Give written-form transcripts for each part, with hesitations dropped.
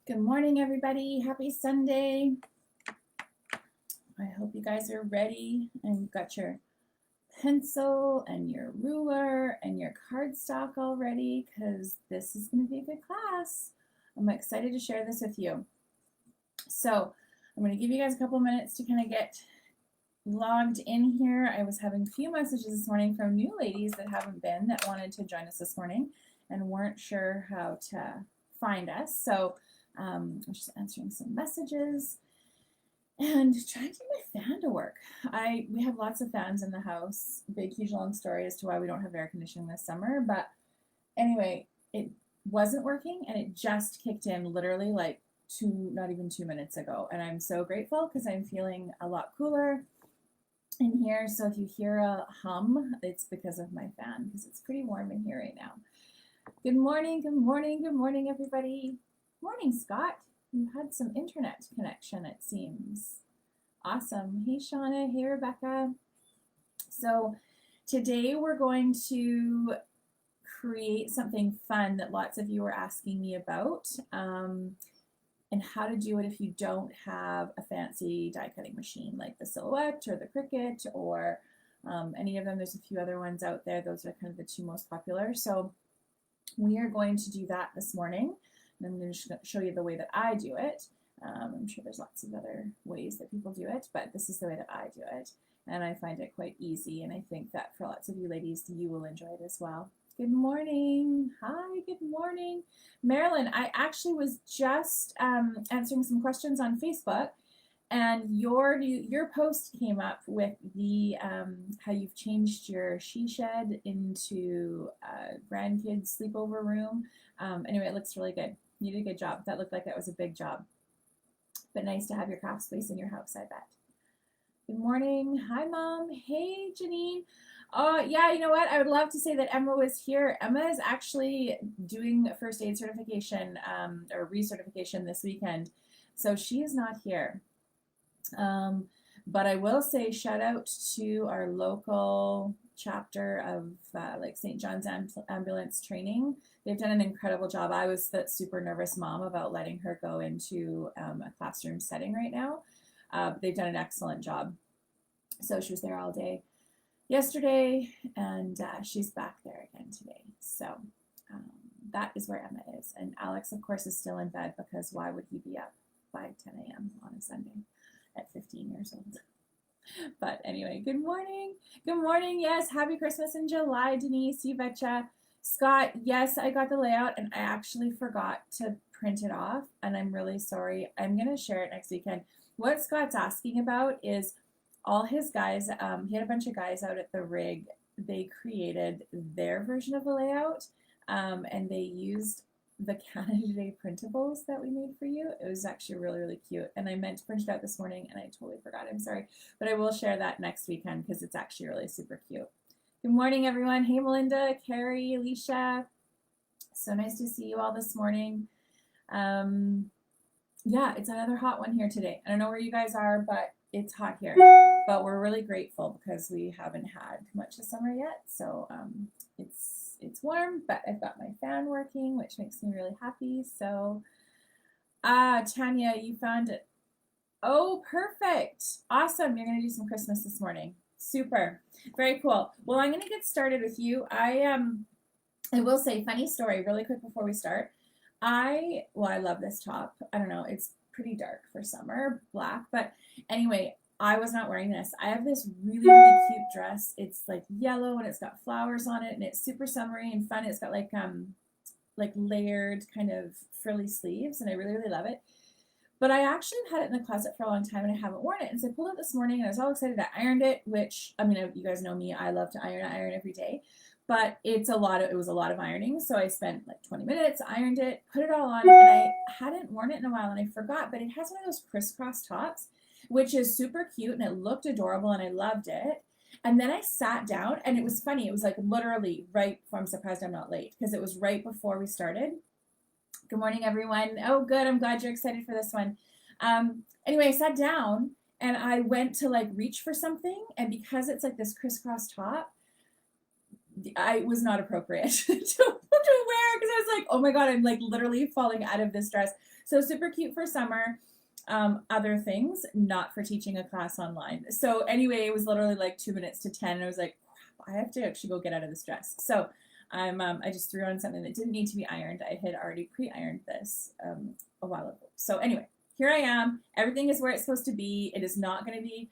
Good morning, everybody. Happy Sunday. I hope you guys are ready and you've got your pencil and your ruler and your cardstock all ready because this is going to be a good class. I'm excited to share this with you. So I'm going to give you guys a couple minutes to kind of get logged in here. I was having a few messages this morning from new ladies that haven't been that wanted to join us this morning and weren't sure how to find us. So I'm just answering some messages and trying to get my fan to work. We have lots of fans in the house. Big, huge, long story as to why we don't have air conditioning this summer. But anyway, it wasn't working and it just kicked in literally like not even 2 minutes ago. And I'm so grateful because I'm feeling a lot cooler in here. So if you hear a hum, it's because of my fan because it's pretty warm in here right now. Good morning, good morning, good morning, everybody. Morning, Scott. You had some internet connection, it seems. Awesome. Hey, Shauna. Hey, Rebecca. So today we're going to create something fun that lots of you were asking me about, and how to do it if you don't have a fancy die cutting machine like the Silhouette or the Cricut or any of them. There's a few other ones out there. Those are kind of the two most popular. So we are going to do that this morning. And I'm going to show you the way that I do it. I'm sure there's lots of other ways that people do it, but this is the way that I do it. And I find it quite easy. And I think that for lots of you ladies, you will enjoy it as well. Good morning. Hi, good morning. Marilyn, I actually was just answering some questions on Facebook, and your post came up with the how you've changed your she shed into a grandkids sleepover room. Anyway, it looks really good. You did a good job. That looked like that was a big job, but nice to have your craft space in your house, I bet. Good morning. Hi, Mom. Hey, Janine. Oh, yeah, you know what? I would love to say that Emma was here. Emma is actually doing a first aid certification or recertification this weekend, so she is not here. But I will say shout out to our local chapter of like St. John's Ambulance Training. They've done an incredible job. I was the super nervous mom about letting her go into a classroom setting right now. They've done an excellent job. So she was there all day yesterday, and she's back there again today. So that is where Emma is. And Alex, of course, is still in bed because why would he be up by 10 a.m. on a Sunday at 15 years old? But anyway, good morning. Good morning. Yes, happy Christmas in July, Denise. You betcha. Scott, yes, I got the layout and I actually forgot to print it off, and I'm really sorry. I'm going to share it next weekend. What Scott's asking about is all his guys, he had a bunch of guys out at the rig. They created their version of the layout, and they used the Canada Day printables that we made for you. It was actually really, really cute. And I meant to print it out this morning and I totally forgot. I'm sorry. But I will share that next weekend because it's actually really super cute. Good morning, everyone. Hey, Melinda, Carrie, Alicia. So nice to see you all this morning. Yeah, it's another hot one here today. I don't know where you guys are, but it's hot here. But we're really grateful because we haven't had much this summer yet. So it's warm, but I've got my fan working, which makes me really happy. So, Tanya, you found it. Oh, perfect. Awesome. You're going to do some Christmas this morning. Super. Very cool. Well, I'm going to get started with you. I will say, funny story really quick before we start. I love this top. I don't know. It's pretty dark for summer, black. But anyway, I was not wearing this. I have this really, really cute dress. It's like yellow and it's got flowers on it and it's super summery and fun. It's got like layered kind of frilly sleeves and I really, really love it. But I actually have had it in the closet for a long time and I haven't worn it. And so I pulled it this morning and I was all excited. I ironed it, which, I mean, you guys know me. I love to iron. I iron every day. But it was a lot of ironing. So I spent like 20 minutes, ironed it, put it all on, and I hadn't worn it in a while and I forgot. But it has one of those crisscross tops, which is super cute and it looked adorable and I loved it. And then I sat down and it was funny. It was like literally right before, I'm surprised I'm not late because it was right before we started. Good morning, everyone. Oh, good. I'm glad you're excited for this one. Anyway, I sat down and I went to like reach for something. And because it's like this crisscross top, I was not appropriate to wear because I was like, oh my God, I'm like literally falling out of this dress. So super cute for summer. Other things, not for teaching a class online. So anyway, it was literally like 2 minutes to 10. And I was like, crap, I have to actually go get out of this dress. So I just threw on something that didn't need to be ironed. I had already pre-ironed this a while ago. So anyway, here I am. Everything is where it's supposed to be. It is not going to be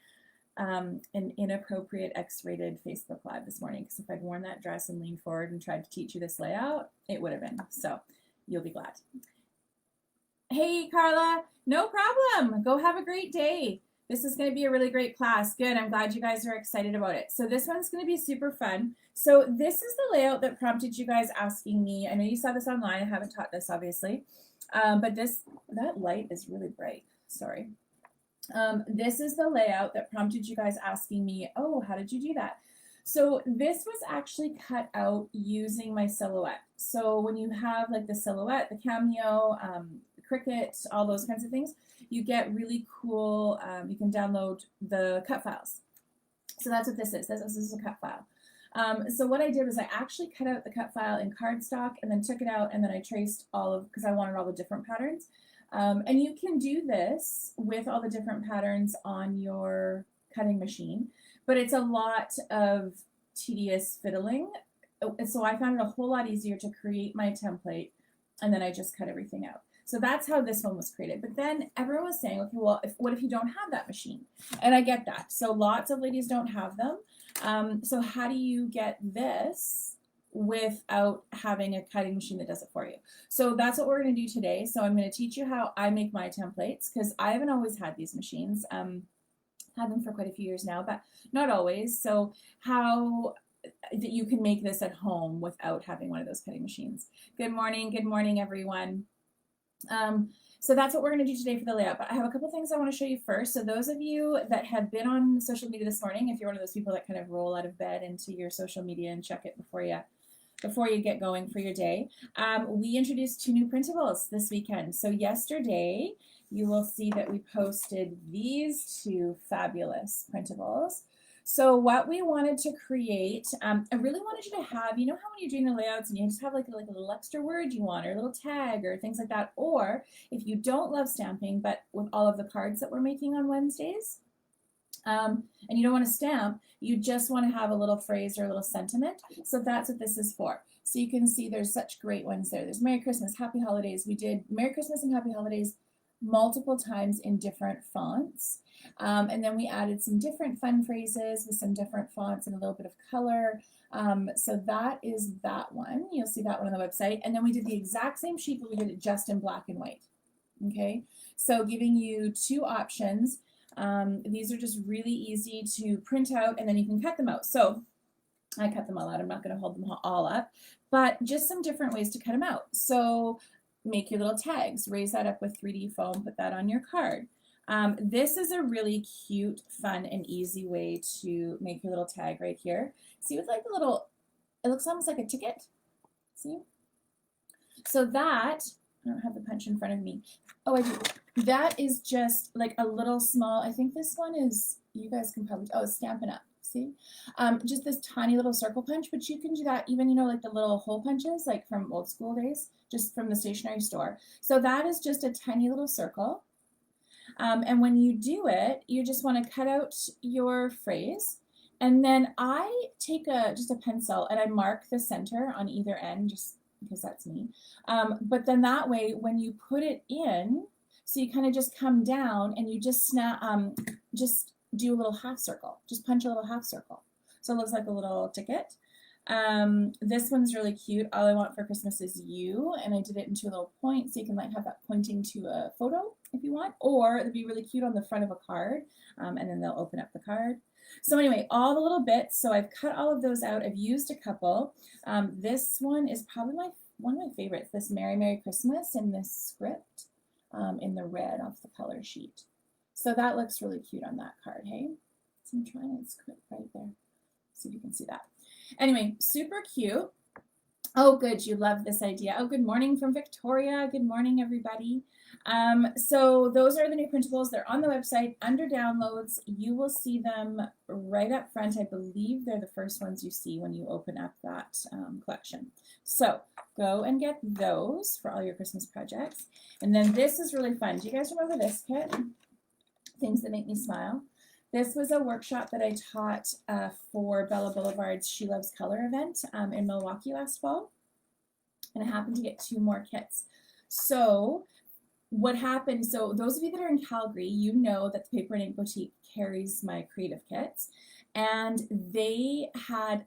an inappropriate X-rated Facebook Live this morning, because if I'd worn that dress and leaned forward and tried to teach you this layout, it would have been. So you'll be glad. Hey, Carla, no problem. Go have a great day. This is going to be a really great class. Good. I'm glad you guys are excited about it. So this one's going to be super fun. So this is the layout that prompted you guys asking me. I know you saw this online. I haven't taught this, obviously. But that light is really bright. Sorry. This is the layout that prompted you guys asking me, oh, how did you do that? So this was actually cut out using my silhouette. So when you have like the silhouette, the cameo, Cricut, all those kinds of things, you get really cool, you can download the cut files. So that's what this is. This is a cut file. So what I did was I actually cut out the cut file in cardstock and then took it out, and then I traced all of, because I wanted all the different patterns. And you can do this with all the different patterns on your cutting machine, but it's a lot of tedious fiddling. So I found it a whole lot easier to create my template, and then I just cut everything out. So that's how this one was created. But then everyone was saying, okay, well, what if you don't have that machine? And I get that. So lots of ladies don't have them. So how do you get this without having a cutting machine that does it for you? So that's what we're going to do today. So I'm going to teach you how I make my templates, because I haven't always had these machines. Had them for quite a few years now, but not always. So how that you can make this at home without having one of those cutting machines. Good morning, everyone. So that's what we're going to do today for the layout, but I have a couple things I want to show you first. So those of you that have been on social media this morning, if you're one of those people that kind of roll out of bed into your social media and check it before you get going for your day, we introduced 2 new printables this weekend. So yesterday, you will see that we posted these 2 fabulous printables. So what we wanted to create, I really wanted you to have, you know how when you're doing the layouts and you just have like a little extra word you want, or a little tag or things like that, or if you don't love stamping, but with all of the cards that we're making on Wednesdays, and you don't want to stamp, you just want to have a little phrase or a little sentiment. So that's what this is for. So you can see there's such great ones there. There's Merry Christmas, Happy Holidays. We did Merry Christmas and Happy Holidays multiple times in different fonts. And then we added some different fun phrases with some different fonts and a little bit of color. So that is that one. You'll see that one on the website. And then we did the exact same sheet, but we did it just in black and white. Okay, so giving you 2 options. These are just really easy to print out, and then you can cut them out. So I cut them all out. I'm not going to hold them all up, but just some different ways to cut them out. So make your little tags, raise that up with 3D foam, put that on your card. This is a really cute, fun, and easy way to make your little tag right here. See, with like the little, it looks almost like a ticket. See? So that, I don't have the punch in front of me. Oh, I do. That is just like a little small, I think this one is, you guys can probably, oh, it's Stampin' Up. See? Just this tiny little circle punch, but you can do that even, you know, like the little hole punches, like from old school days, just from the stationery store. So that is just a tiny little circle. And when you do it, you just want to cut out your phrase. And then I take just a pencil and I mark the center on either end, just because that's me. But then that way, when you put it in, so you kind of just come down and you just snap, just do a little half circle. Just punch a little half circle. So it looks like a little ticket. This one's really cute. All I want for Christmas is you. And I did it into a little point, so you can like have that pointing to a photo if you want, or it'd be really cute on the front of a card, and then they'll open up the card. So anyway, all the little bits. So I've cut all of those out. I've used a couple. This one is probably one of my favorites. This Merry Merry Christmas in this script, in the red off the color sheet. So that looks really cute on that card, hey? So I'm trying to script right there. See if you can see that. Anyway, super cute. Oh, good. You love this idea. Oh, good morning from Victoria. Good morning, everybody. So those are the new printables. They're on the website under downloads. You will see them right up front. I believe they're the first ones you see when you open up that collection. So go and get those for all your Christmas projects. And then this is really fun. Do you guys remember this kit? Things that make me smile. This was a workshop that I taught for Bella Boulevard's She Loves Color event in Milwaukee last fall. And I happened to get 2 more kits. So what happened, so those of you that are in Calgary, you know that the Paper and Ink Boutique carries my creative kits. And they had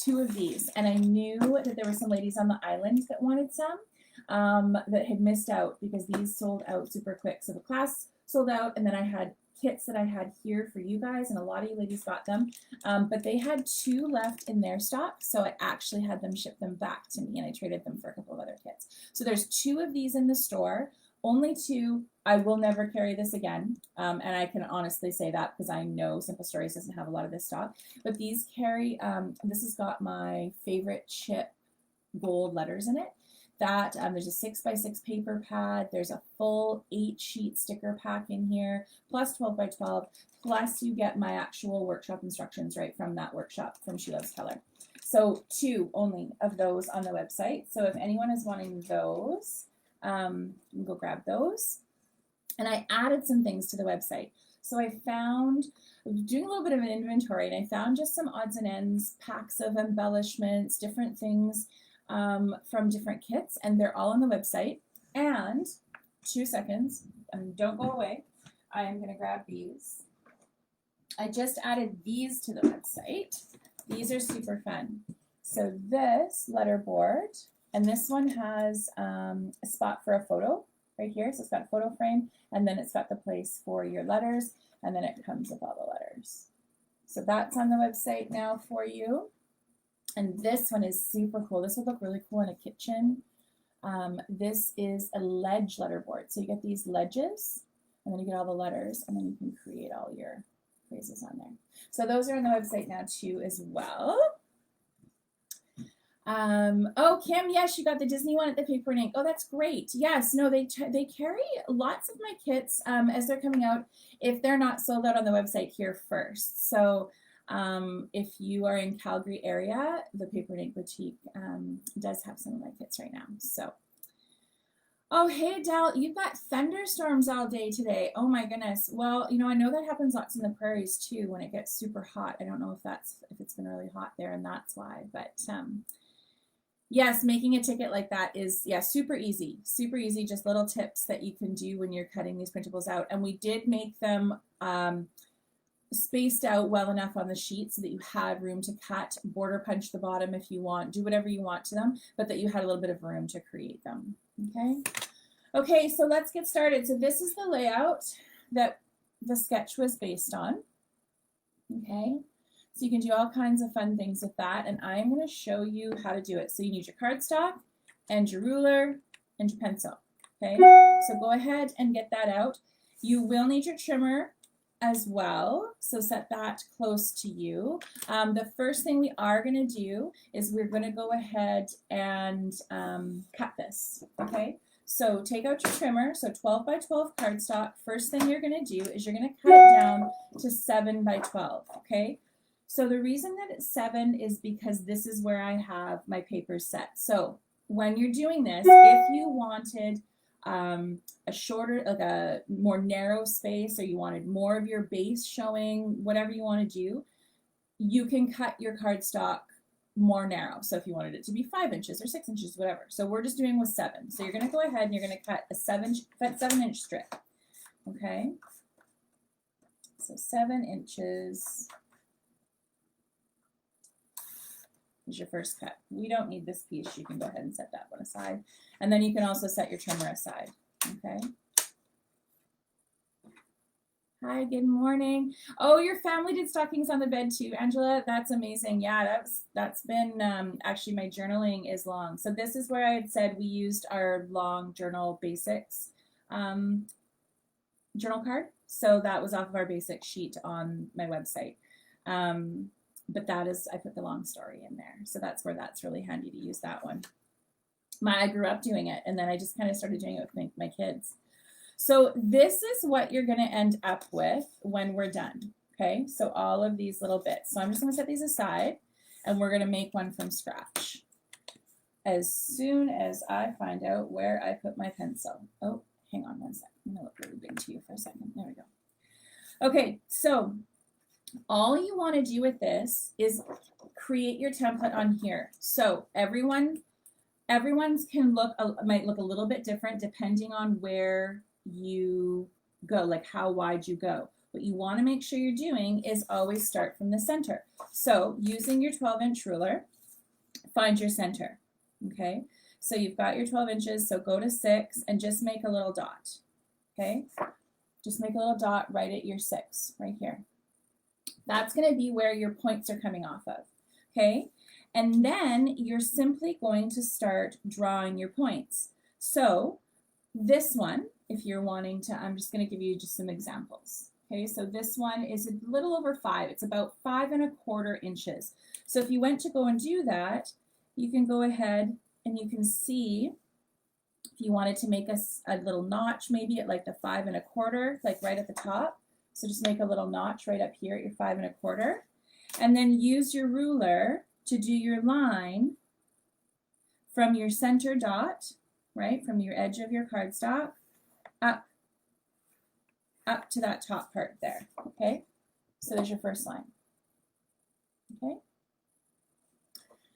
2 of these. And I knew that there were some ladies on the island that wanted some that had missed out because these sold out super quick. So the class sold out, and then I had kits that I had here for you guys, and a lot of you ladies got them, but they had 2 left in their stock, so I actually had them ship them back to me, and I traded them for a couple of other kits. So there's 2 of these in the store, only 2. I will never carry this again, and I can honestly say that because I know Simple Stories doesn't have a lot of this stock, but these carry, this has got my favorite chip gold letters in it. That there's a 6x6 paper pad, there's a full 8-sheet sticker pack in here, plus 12x12, plus you get my actual workshop instructions right from that workshop from She Loves Color. So 2 only of those on the website. So if anyone is wanting those, you can go grab those. And I added some things to the website. So I found, doing a little bit of an inventory, and I found just some odds and ends, packs of embellishments, different things from different kits, and they're all on the website. And 2 seconds, and don't go away, I am going to grab these. I just added these to the website. These are super fun. So this letterboard, and this one has a spot for a photo right here. So it's got a photo frame, and then it's got the place for your letters, and then it comes with all the letters. So that's on the website now for you. And this one is super cool. This would look really cool in a kitchen. This is a ledge letterboard. So you get these ledges, and then you get all the letters, and then you can create all your phrases on there. So those are on the website now too as well. Oh, Kim, yes, you got the Disney one at the Paper and Ink. Oh, that's great. Yes, no, they carry lots of my kits as they're coming out if they're not sold out on the website here first. So if you are in Calgary area, the Paper and Ink Boutique does have some of my kits right now. So, oh, hey, Adele, you've got thunderstorms all day today. Oh my goodness. Well, you know, I know that happens lots in the prairies too when it gets super hot. I don't know if it's been really hot there and that's why, but yes, making a ticket like that is, yeah, super easy, just little tips that you can do when you're cutting these printables out. And we did make them spaced out well enough on the sheet so that you had room to cut, border punch the bottom if you want, do whatever you want to them, but that you had a little bit of room to create them. Okay, so let's get started. So this is the layout that the sketch was based on. Okay, so you can do all kinds of fun things with that, and I'm going to show you how to do it. So you need your cardstock and your ruler and your pencil. Okay, so go ahead and get that out. You will need your trimmer as well, so set that close to you. The first thing we are going to do is we're going to go ahead and cut this. Okay, so take out your trimmer, so 12x12 cardstock. First thing you're going to do is you're going to cut it down to 7x12. Okay, so the reason that it's 7 is because this is where I have my papers set. So when you're doing this, if you wanted a shorter, like a more narrow space, or you wanted more of your base showing, whatever you want to do, you can cut your cardstock more narrow. So if you wanted it to be 5 inches or 6 inches, whatever. So we're just doing with 7. So you're going to go ahead and you're going to cut a 7-inch strip. Okay. So 7 inches is your first cut. We don't need this piece. You can go ahead and set that one aside. And then you can also set your trimmer aside. Okay. Hi, good morning. Oh, your family did stockings on the bed too, Angela. That's amazing. Yeah, that's been actually my journaling is long. So this is where I had said we used our long journal basics journal card. So that was off of our basic sheet on my website. But that is, I put the long story in there. So that's where that's really handy to use that one. I grew up doing it, and then I just kind of started doing it with my kids. So this is what you're going to end up with when we're done. Okay, so all of these little bits. So I'm just going to set these aside, and we're going to make one from scratch as soon as I find out where I put my pencil. Oh, hang on one second. I'm going to look really big to you for a second. There we go. Okay, so all you want to do with this is create your template on here. So everyone's might look a little bit different depending on where you go, like how wide you go. What you want to make sure you're doing is always start from the center. So using your 12-inch ruler, find your center. Okay, so you've got your 12 inches, so go to 6 and just make a little dot. Okay, just make a little dot right at your 6, right here. That's going to be where your points are coming off of. Okay, and then you're simply going to start drawing your points. So this one, if you're wanting to, I'm just going to give you just some examples. Okay, so this one is a little over 5. It's about 5 1/4 inches. So if you went to go and do that, you can go ahead and you can see if you wanted to make a little notch maybe at like the 5 1/4, like right at the top. So just make a little notch right up here at your 5 1/4, and then use your ruler to do your line from your center dot, right, from your edge of your cardstock, up to that top part there, okay? So there's your first line, okay?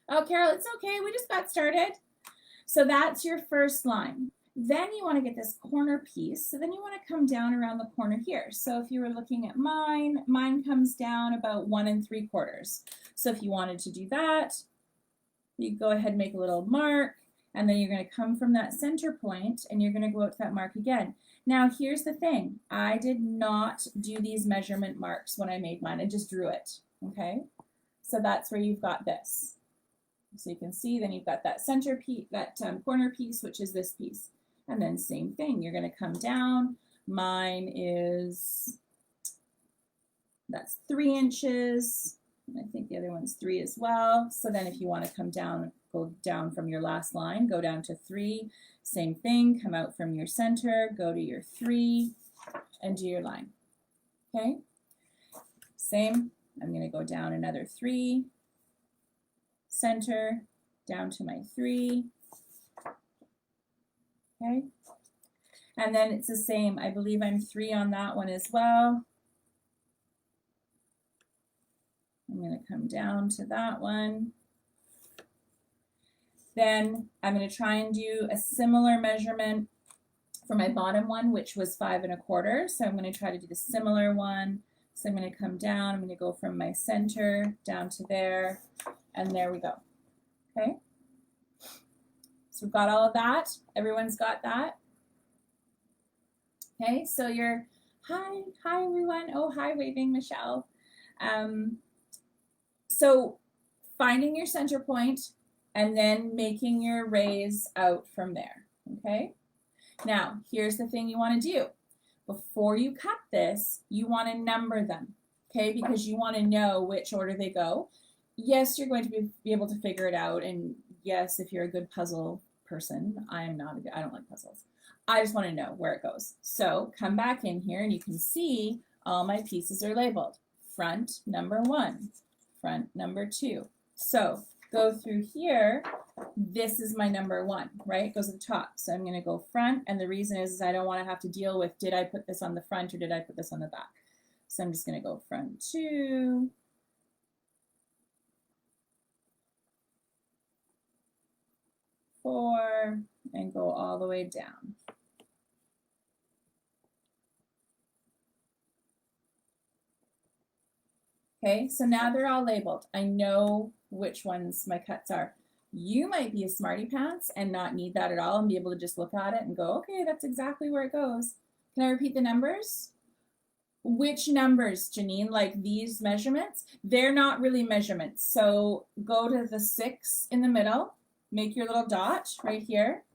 Oh, Carol, it's okay, we just got started. So that's your first line. Then you want to get this corner piece, so then you want to come down around the corner here. So if you were looking at mine comes down about 1 3/4. So if you wanted to do that, you go ahead and make a little mark, and then you're going to come from that center point, and you're going to go out to that mark again. Now here's the thing, I did not do these measurement marks when I made mine, I just drew it, okay? So that's where you've got this. So you can see then you've got that center piece, that corner piece, which is this piece. And then same thing, you're going to come down. Mine is, that's 3 inches. I think the other one's 3 as well. So then if you want to come down, go down from your last line, go down to 3. Same thing, come out from your center, go to your 3, and do your line. Okay? Same, I'm going to go down another 3, center, down to my 3. Okay? And then it's the same. I believe I'm 3 on that one as well. I'm going to come down to that one. Then I'm going to try and do a similar measurement for my bottom one, which was 5 1/4. So I'm going to try to do the similar one. So I'm going to come down. I'm going to go from my center down to there, and there we go. Okay. So we've got all of that. Everyone's got that. Okay. So you're hi everyone. Oh, hi, waving Michelle. So finding your center point, and then making your rays out from there, okay? Now, here's the thing you want to do. Before you cut this, you want to number them, okay? Because you want to know which order they go. Yes, you're going to be able to figure it out, and yes, if you're a good puzzle person, I don't like puzzles. I just want to know where it goes. So come back in here, and you can see all my pieces are labeled. Front number 1, front number 2. So go through here, this is my number 1, right? It goes at the top. So I'm going to go front, and the reason is I don't want to have to deal with, did I put this on the front or did I put this on the back? So I'm just going to go front 2, four, and go all the way down. Okay, so now they're all labeled. I know which ones my cuts are. You might be a smarty pants and not need that at all and be able to just look at it and go, okay, that's exactly where it goes. Can I repeat the numbers? Which numbers, Janine? Like these measurements? They're not really measurements. So go to the 6 in the middle, make your little dot right here,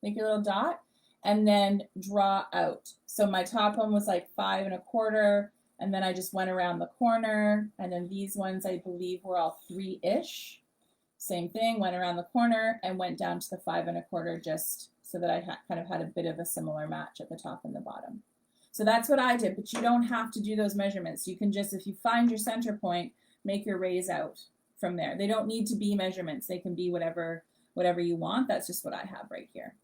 make your little dot, and then draw out. So my top one was like 5 1/4. And then I just went around the corner, and then these ones I believe were all 3-ish. Same thing, went around the corner and went down to the 5 1/4 just so that I kind of had a bit of a similar match at the top and the bottom. So that's what I did, but you don't have to do those measurements. You can just, if you find your center point, make your raise out from there. They don't need to be measurements. They can be whatever you want. That's just what I have right here.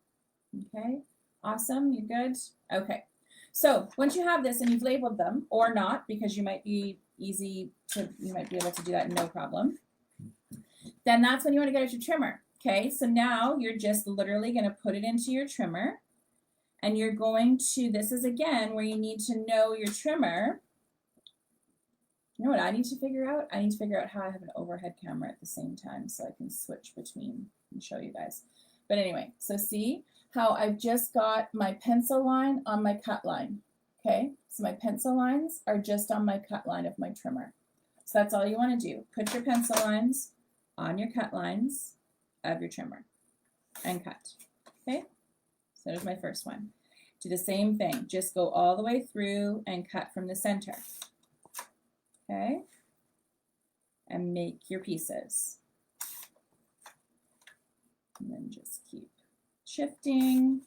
Okay, awesome, you're good? Okay, so once you have this and you've labeled them, or not, because you might be able to do that no problem, then that's when you want to get out your trimmer. Okay, so now you're just literally going to put it into your trimmer, and you're going to, this is again where you need to know your trimmer. You know what I need to figure out? I need to figure out how I have an overhead camera at the same time so I can switch between and show you guys. But anyway, so see how I've just got my pencil line on my cut line. Okay, so my pencil lines are just on my cut line of my trimmer. So that's all you want to do. Put your pencil lines on your cut lines of your trimmer and cut. Okay, so there's my first one. Do the same thing. Just go all the way through and cut from the center. Okay, and make your pieces. And then just keep shifting,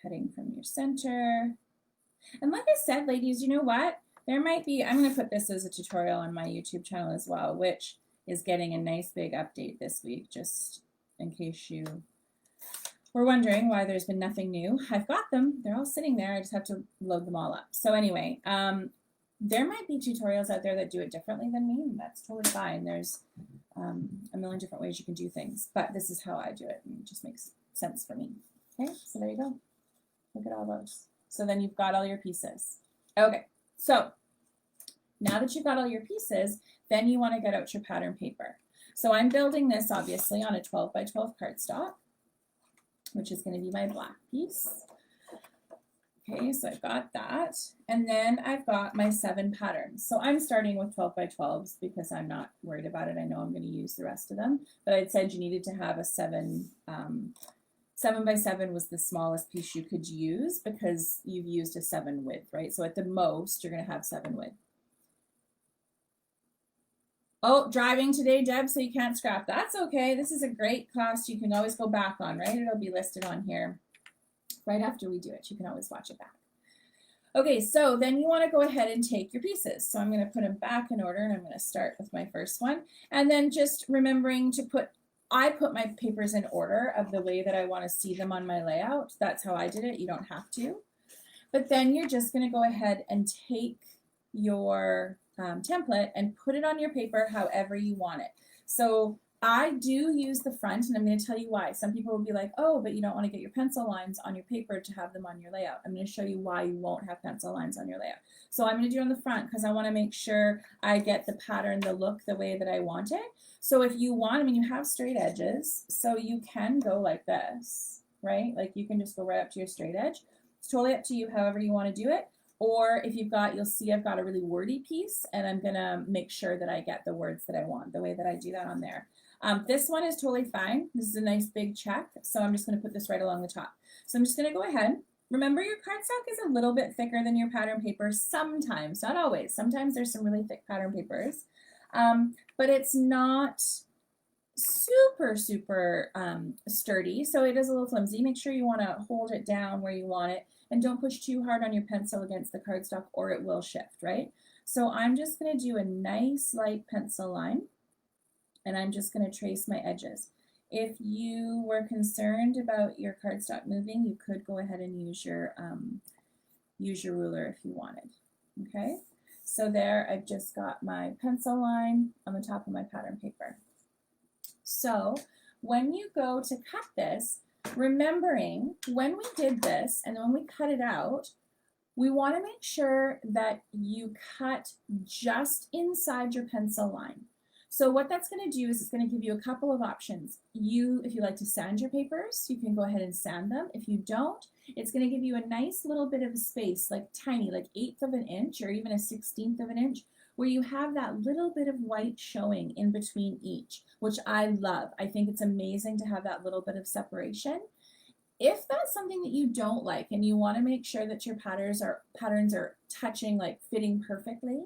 cutting from your center. And like I said, ladies, you know what? There might be, I'm going to put this as a tutorial on my YouTube channel as well, which is getting a nice big update this week, just in case you were wondering why there's been nothing new. I've got them. They're all sitting there. I just have to load them all up. So anyway, there might be tutorials out there that do it differently than me, and that's totally fine. There's a million different ways you can do things, but this is how I do it, and it just makes sense for me. Okay, so there you go. Look at all those. So then you've got all your pieces. Okay, so now that you've got all your pieces, then you want to get out your pattern paper. So I'm building this obviously on a 12 by 12 cardstock, which is going to be my black piece. Okay, so I've got that, and then I've got my 7 patterns. So I'm starting with 12 by 12s because I'm not worried about it. I know I'm going to use the rest of them, but I'd said you needed to have a 7 by 7 was the smallest piece you could use because you've used a 7 width, right? So at the most, you're going to have 7 width. Oh, driving today, Deb, so you can't scrap. That's okay. This is a great class you can always go back on, right? It'll be listed on here right after we do it. You can always watch it back. Okay, so then you want to go ahead and take your pieces. So I'm going to put them back in order, and I'm going to start with my first one. And then just remembering to I put my papers in order of the way that I want to see them on my layout. That's how I did it. You don't have to. But then you're just going to go ahead and take your template and put it on your paper however you want it. So I do use the front, and I'm going to tell you why. Some people will be like, oh, but you don't want to get your pencil lines on your paper to have them on your layout. I'm going to show you why you won't have pencil lines on your layout. So I'm going to do it on the front because I want to make sure I get the pattern, the look, the way that I want it. So if you want, I mean, you have straight edges, so you can go like this, right? Like you can just go right up to your straight edge. It's totally up to you however you want to do it. Or if you've got, you'll see I've got a really wordy piece, and I'm going to make sure that I get the words that I want, the way that I do that on there. This one is totally fine. This is a nice big check, so I'm just going to put this right along the top. So I'm just going to go ahead. Remember, your cardstock is a little bit thicker than your pattern paper sometimes, not always. Sometimes there's some really thick pattern papers, but it's not super sturdy, so it is a little flimsy. Make sure you want to hold it down where you want it, and don't push too hard on your pencil against the cardstock or it will shift, right? So I'm just going to do a nice light pencil line, and I'm just going to trace my edges. If you were concerned about your cardstock moving, you could go ahead and use your ruler if you wanted. Okay, so there I've just got my pencil line on the top of my pattern paper. So when you go to cut this, remembering when we did this and when we cut it out, we want to make sure that you cut just inside your pencil line. So what that's going to do is it's going to give you a couple of options. If you like to sand your papers, you can go ahead and sand them. If you don't, it's going to give you a nice little bit of space, like tiny, like 1/8 of an inch or even a 1/16 of an inch, where you have that little bit of white showing in between each, which I love. I think it's amazing to have that little bit of separation. If that's something that you don't like and you want to make sure that your patterns are touching, like fitting perfectly,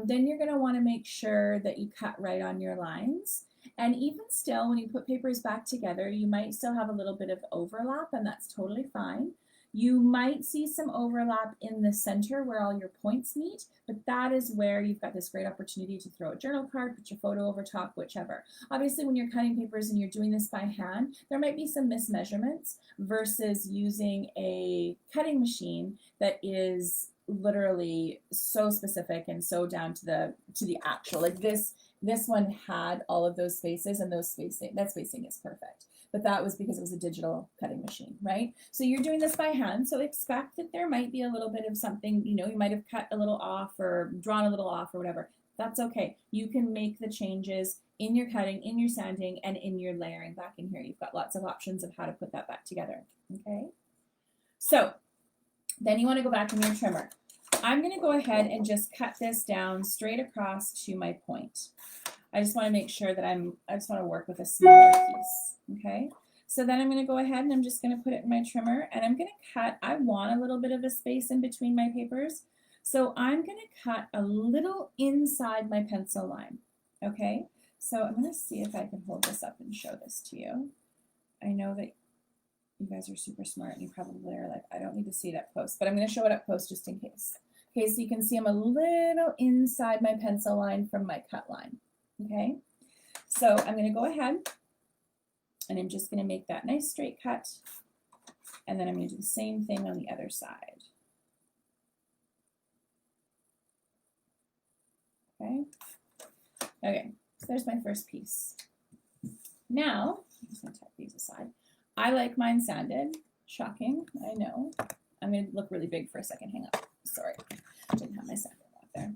then you're going to want to make sure that you cut right on your lines. And even still, when you put papers back together, you might still have a little bit of overlap, and that's totally fine. You might see some overlap in the center where all your points meet, but that is where you've got this great opportunity to throw a journal card, put your photo over top, whichever. Obviously, when you're cutting papers and you're doing this by hand, there might be some mismeasurements versus using a cutting machine that is literally so specific and so down to the actual. Like this one had all of those spaces, and that spacing is perfect. But that was because it was a digital cutting machine, right? So you're doing this by hand, so expect that there might be a little bit of something, you know, you might have cut a little off or drawn a little off or whatever. That's okay. You can make the changes in your cutting, in your sanding, and in your layering back in here. You've got lots of options of how to put that back together, okay? So then you want to go back in your trimmer. I'm going to go ahead and just cut this down straight across to my point. I just want to make sure that I just want to work with a smaller piece, okay? So then I'm going to go ahead and I'm just going to put it in my trimmer, and I'm going to cut. I want a little bit of a space in between my papers, so I'm going to cut a little inside my pencil line, okay? So I'm going to see if I can hold this up and show this to you. I know that you guys are super smart and you probably are like, I don't need to see it up close, but I'm going to show it up close just in case. Okay, so you can see I'm a little inside my pencil line from my cut line. Okay, so I'm going to go ahead and I'm just going to make that nice straight cut, and then I'm going to do the same thing on the other side. Okay, so there's my first piece. Now, I'm just going to tuck these aside. I like mine sanded. Shocking, I know. I'm going to look really big for a second. Hang on. Sorry, I didn't have my sander out there.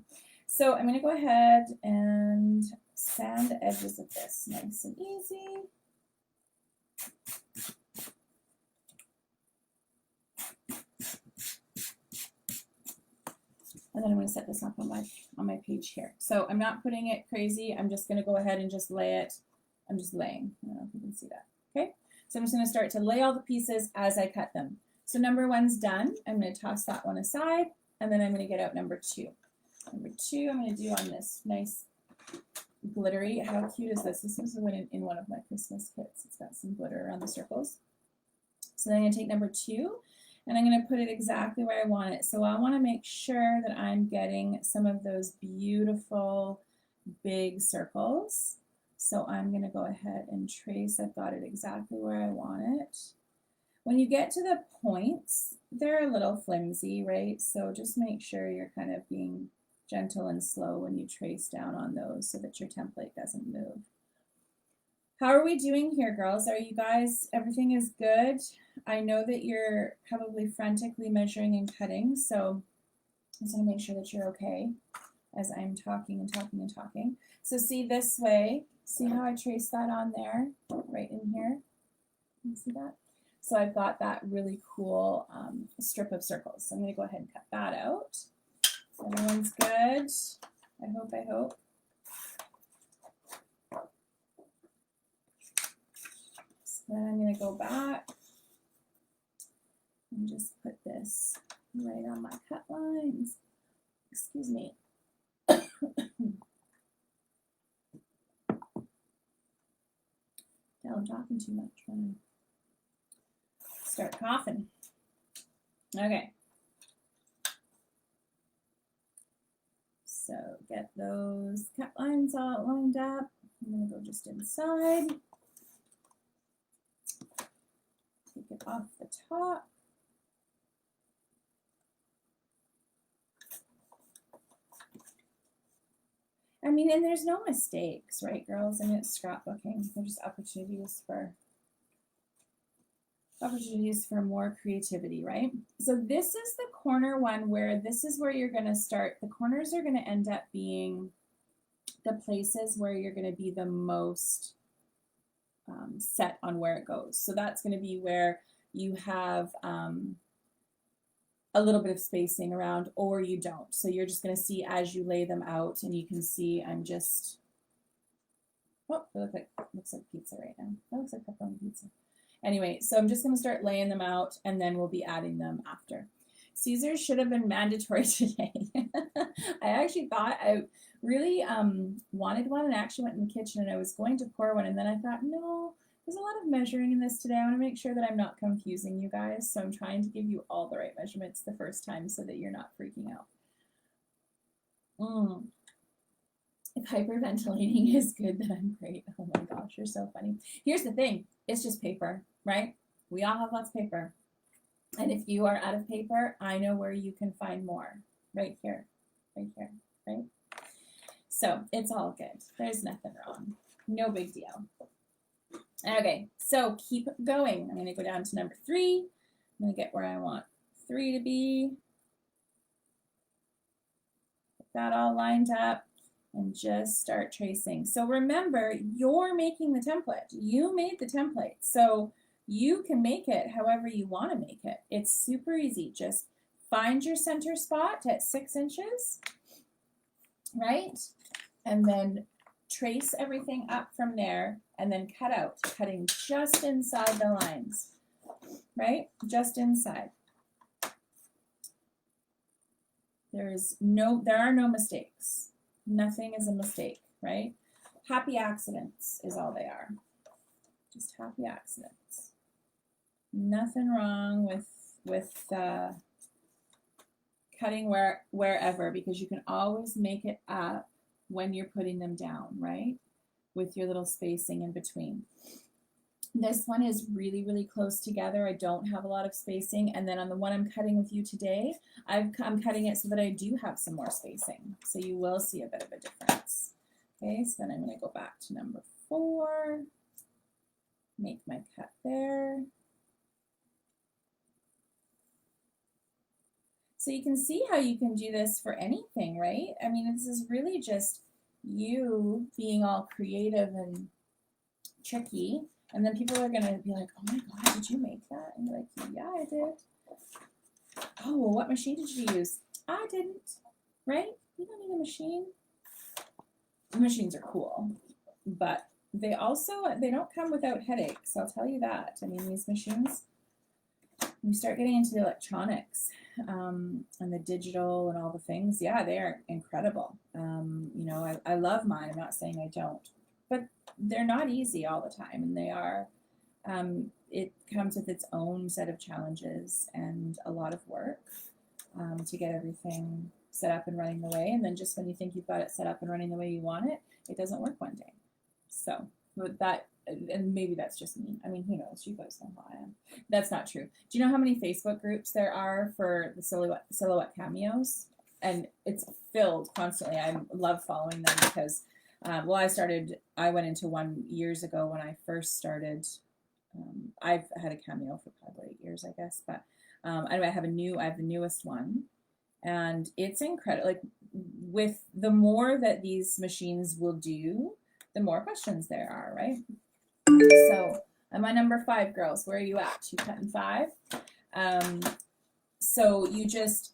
So I'm going to go ahead and sand the edges of this nice and easy. And then I'm going to set this up on my page here. So I'm not putting it crazy. I'm just going to go ahead and just lay it. I'm just laying. I don't know if you can see that. Okay. So I'm just going to start to lay all the pieces as I cut them. So number one's done. I'm going to toss that one aside, and then I'm going to get out number two. Number two, I'm going to do on this nice glittery. How cute is this? This was in one of my Christmas kits. It's got some glitter around the circles. So then I'm going to take number two, and I'm going to put it exactly where I want it. So I want to make sure that I'm getting some of those beautiful big circles. So I'm going to go ahead and trace. I've got it exactly where I want it. When you get to the points, they're a little flimsy, right? So just make sure you're kind of being gentle and slow when you trace down on those so that your template doesn't move. How are we doing here, girls? Are you guys, everything is good? I know that you're probably frantically measuring and cutting, so I just want to make sure that you're okay as I'm talking and talking and talking. So see this way, see how I trace that on there, right in here? You see that? So I've got that really cool strip of circles. So I'm going to go ahead and cut that out. So everyone's good. I hope. So then I'm going to go back and just put this right on my cut lines. Excuse me. Now I'm talking too much. Trying to start coughing. Okay. So get those cut lines all lined up. I'm going to go just inside. Take it off the top. I mean, and there's no mistakes, right, girls? I mean, it's scrapbooking. There's opportunities for more creativity, right? So this is the corner one where this is where you're going to start. The corners are going to end up being the places where you're going to be the most set on where it goes. So that's going to be where you have a little bit of spacing around, or you don't. So you're just going to see as you lay them out, and you can see I'm just, oh, it looks like pizza right now. That looks like pepperoni pizza. Anyway, so I'm just going to start laying them out, and then we'll be adding them after. Caesars should have been mandatory today. I actually thought I really wanted one, and I actually went in the kitchen and I was going to pour one, and then I thought, no, there's a lot of measuring in this today. I want to make sure that I'm not confusing you guys, so I'm trying to give you all the right measurements the first time so that you're not freaking out. If hyperventilating is good, then I'm great. Oh my gosh, you're so funny. Here's the thing, it's just paper, right? We all have lots of paper. And if you are out of paper, I know where you can find more. Right here, right? So it's all good. There's nothing wrong. No big deal. Okay, so keep going. I'm going to go down to number 3. I'm going to get where I want 3 to be. Get that all lined up and just start tracing. So remember, you're making the template. You made the template. So you can make it however you want to make it. It's super easy. Just find your center spot at 6 inches, right? And then trace everything up from there, and then cut out, cutting just inside the lines, right? Just inside. There are no mistakes. Nothing is a mistake, right? Happy accidents is all they are. Just happy accidents. Nothing wrong with cutting wherever, because you can always make it up when you're putting them down, right? With your little spacing in between. This one is really, really close together. I don't have a lot of spacing. And then on the one I'm cutting with you today, I'm cutting it so that I do have some more spacing. So you will see a bit of a difference. Okay, so then I'm going to go back to number 4, make my cut there. So you can see how you can do this for anything, right? I mean, this is really just you being all creative and tricky. And then people are going to be like, oh my God, did you make that? And you're like, yeah, I did. Oh, well, what machine did you use? I didn't, right? You don't need a machine. Machines are cool, but they don't come without headaches. I'll tell you that. I mean, these machines, when you start getting into the electronics and the digital and all the things, yeah, they are incredible. You know, I love mine. I'm not saying I don't, but they're not easy all the time, and they are. It comes with its own set of challenges and a lot of work to get everything set up and running the way. And then just when you think you've got it set up and running the way you want it, it doesn't work one day. So, but that, and maybe that's just me. I mean, who knows? You guys know how I am. That's not true. Do you know how many Facebook groups there are for the silhouette cameos? And it's filled constantly. I love following them because, well, I went into one years ago when I first started. I've had a cameo for probably 8 years, I guess, but anyway, I have the newest one, and it's incredible. Like, with the more that these machines will do, the more questions there are, right? So I'm on number 5, girls. Where are you at? You cutting 5? So you just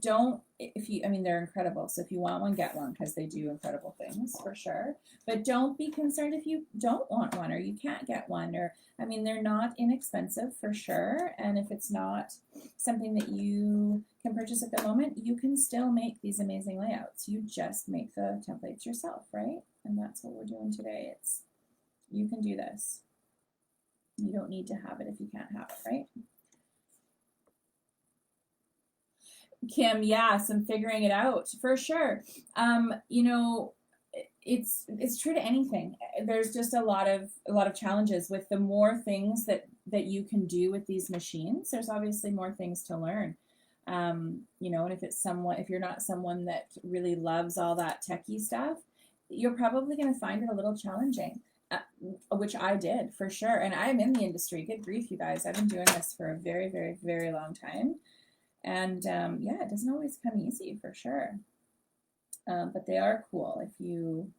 don't, I mean, they're incredible. So if you want one, get one, because they do incredible things for sure. But don't be concerned if you don't want one or you can't get one. Or, I mean, they're not inexpensive for sure. And if it's not something that you can purchase at the moment, you can still make these amazing layouts. You just make the templates yourself, right? And that's what we're doing today. You can do this. You don't need to have it if you can't have it, right? Kim, yes, I'm figuring it out for sure. You know, it's true to anything. There's just a lot of challenges with the more things that you can do with these machines. There's obviously more things to learn. You know, and if you're not someone that really loves all that techie stuff, you're probably going to find it a little challenging, which I did for sure. And I'm in the industry. Good grief, you guys. I've been doing this for a very, very, very long time. And yeah, it doesn't always come easy for sure. But they are cool if you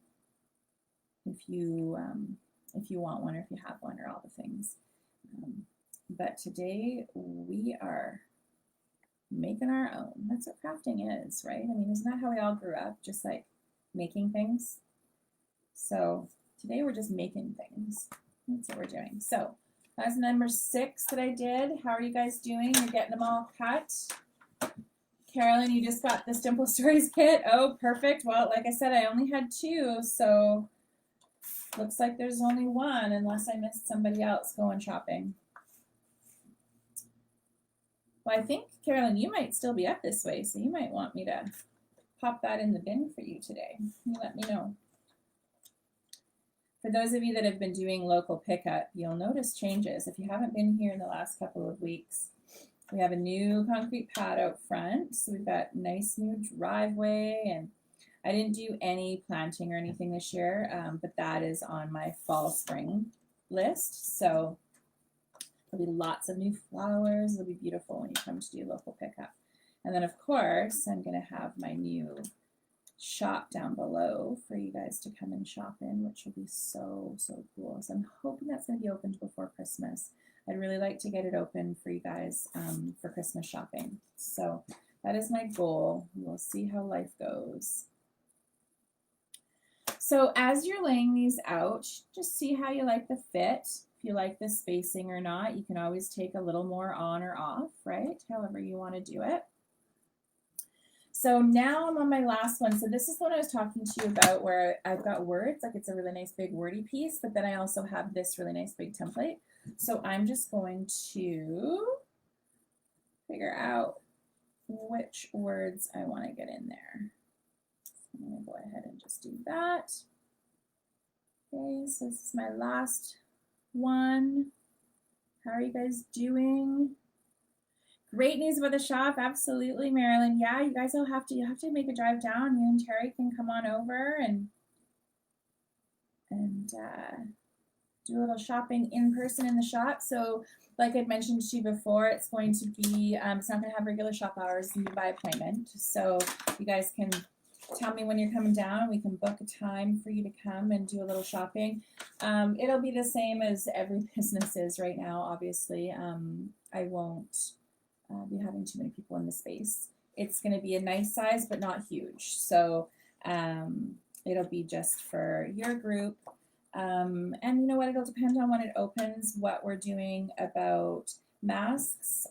want one, or if you have one, or all the things. But today we are making our own. That's what crafting is, right? I mean, isn't that how we all grew up? Just like making things. So today we're just making things. That's what we're doing. So That's number 6 that I did. How are you guys doing? You're getting them all cut. Carolyn, you just got the Dimple Stories kit. Oh, perfect. Well, like I said, I only had 2, so looks like there's only 1 unless I missed somebody else going shopping. Well, I think, Carolyn, you might still be up this way, so you might want me to pop that in the bin for you today. You let me know. For those of you that have been doing local pickup, you'll notice changes. If you haven't been here in the last couple of weeks, we have a new concrete pad out front. So we've got a nice new driveway, and I didn't do any planting or anything this year, but that is on my fall spring list. So there'll be lots of new flowers. It'll be beautiful when you come to do local pickup. And then of course, I'm gonna have my new shop down below for you guys to come and shop in, which will be so, so cool. So I'm hoping that's gonna be opened before Christmas. I'd really like to get it open for you guys for Christmas shopping. So that is my goal. We'll see how life goes. So as you're laying these out, just see how you like the fit. If you like the spacing or not, you can always take a little more on or off, right? However you want to do it. So now I'm on my last one. So this is what I was talking to you about, where I've got words, like it's a really nice big wordy piece, but then I also have this really nice big template. So I'm just going to figure out which words I want to get in there. So I'm going to go ahead and just do that. Okay, so this is my last one. How are you guys doing? Great news about the shop, absolutely, Marilyn. Yeah, you guys will have to make a drive down. You and Terry can come on over and do a little shopping in person in the shop. So like I'd mentioned to you before, it's going to be, it's not going to have regular shop hours, and by appointment. So you guys can tell me when you're coming down. We can book a time for you to come and do a little shopping. It'll be the same as every business is right now, obviously. I won't be having too many people in the space. It's going to be a nice size, but not huge. So it'll be just for your group. And you know what, it'll depend on when it opens, what we're doing about masks,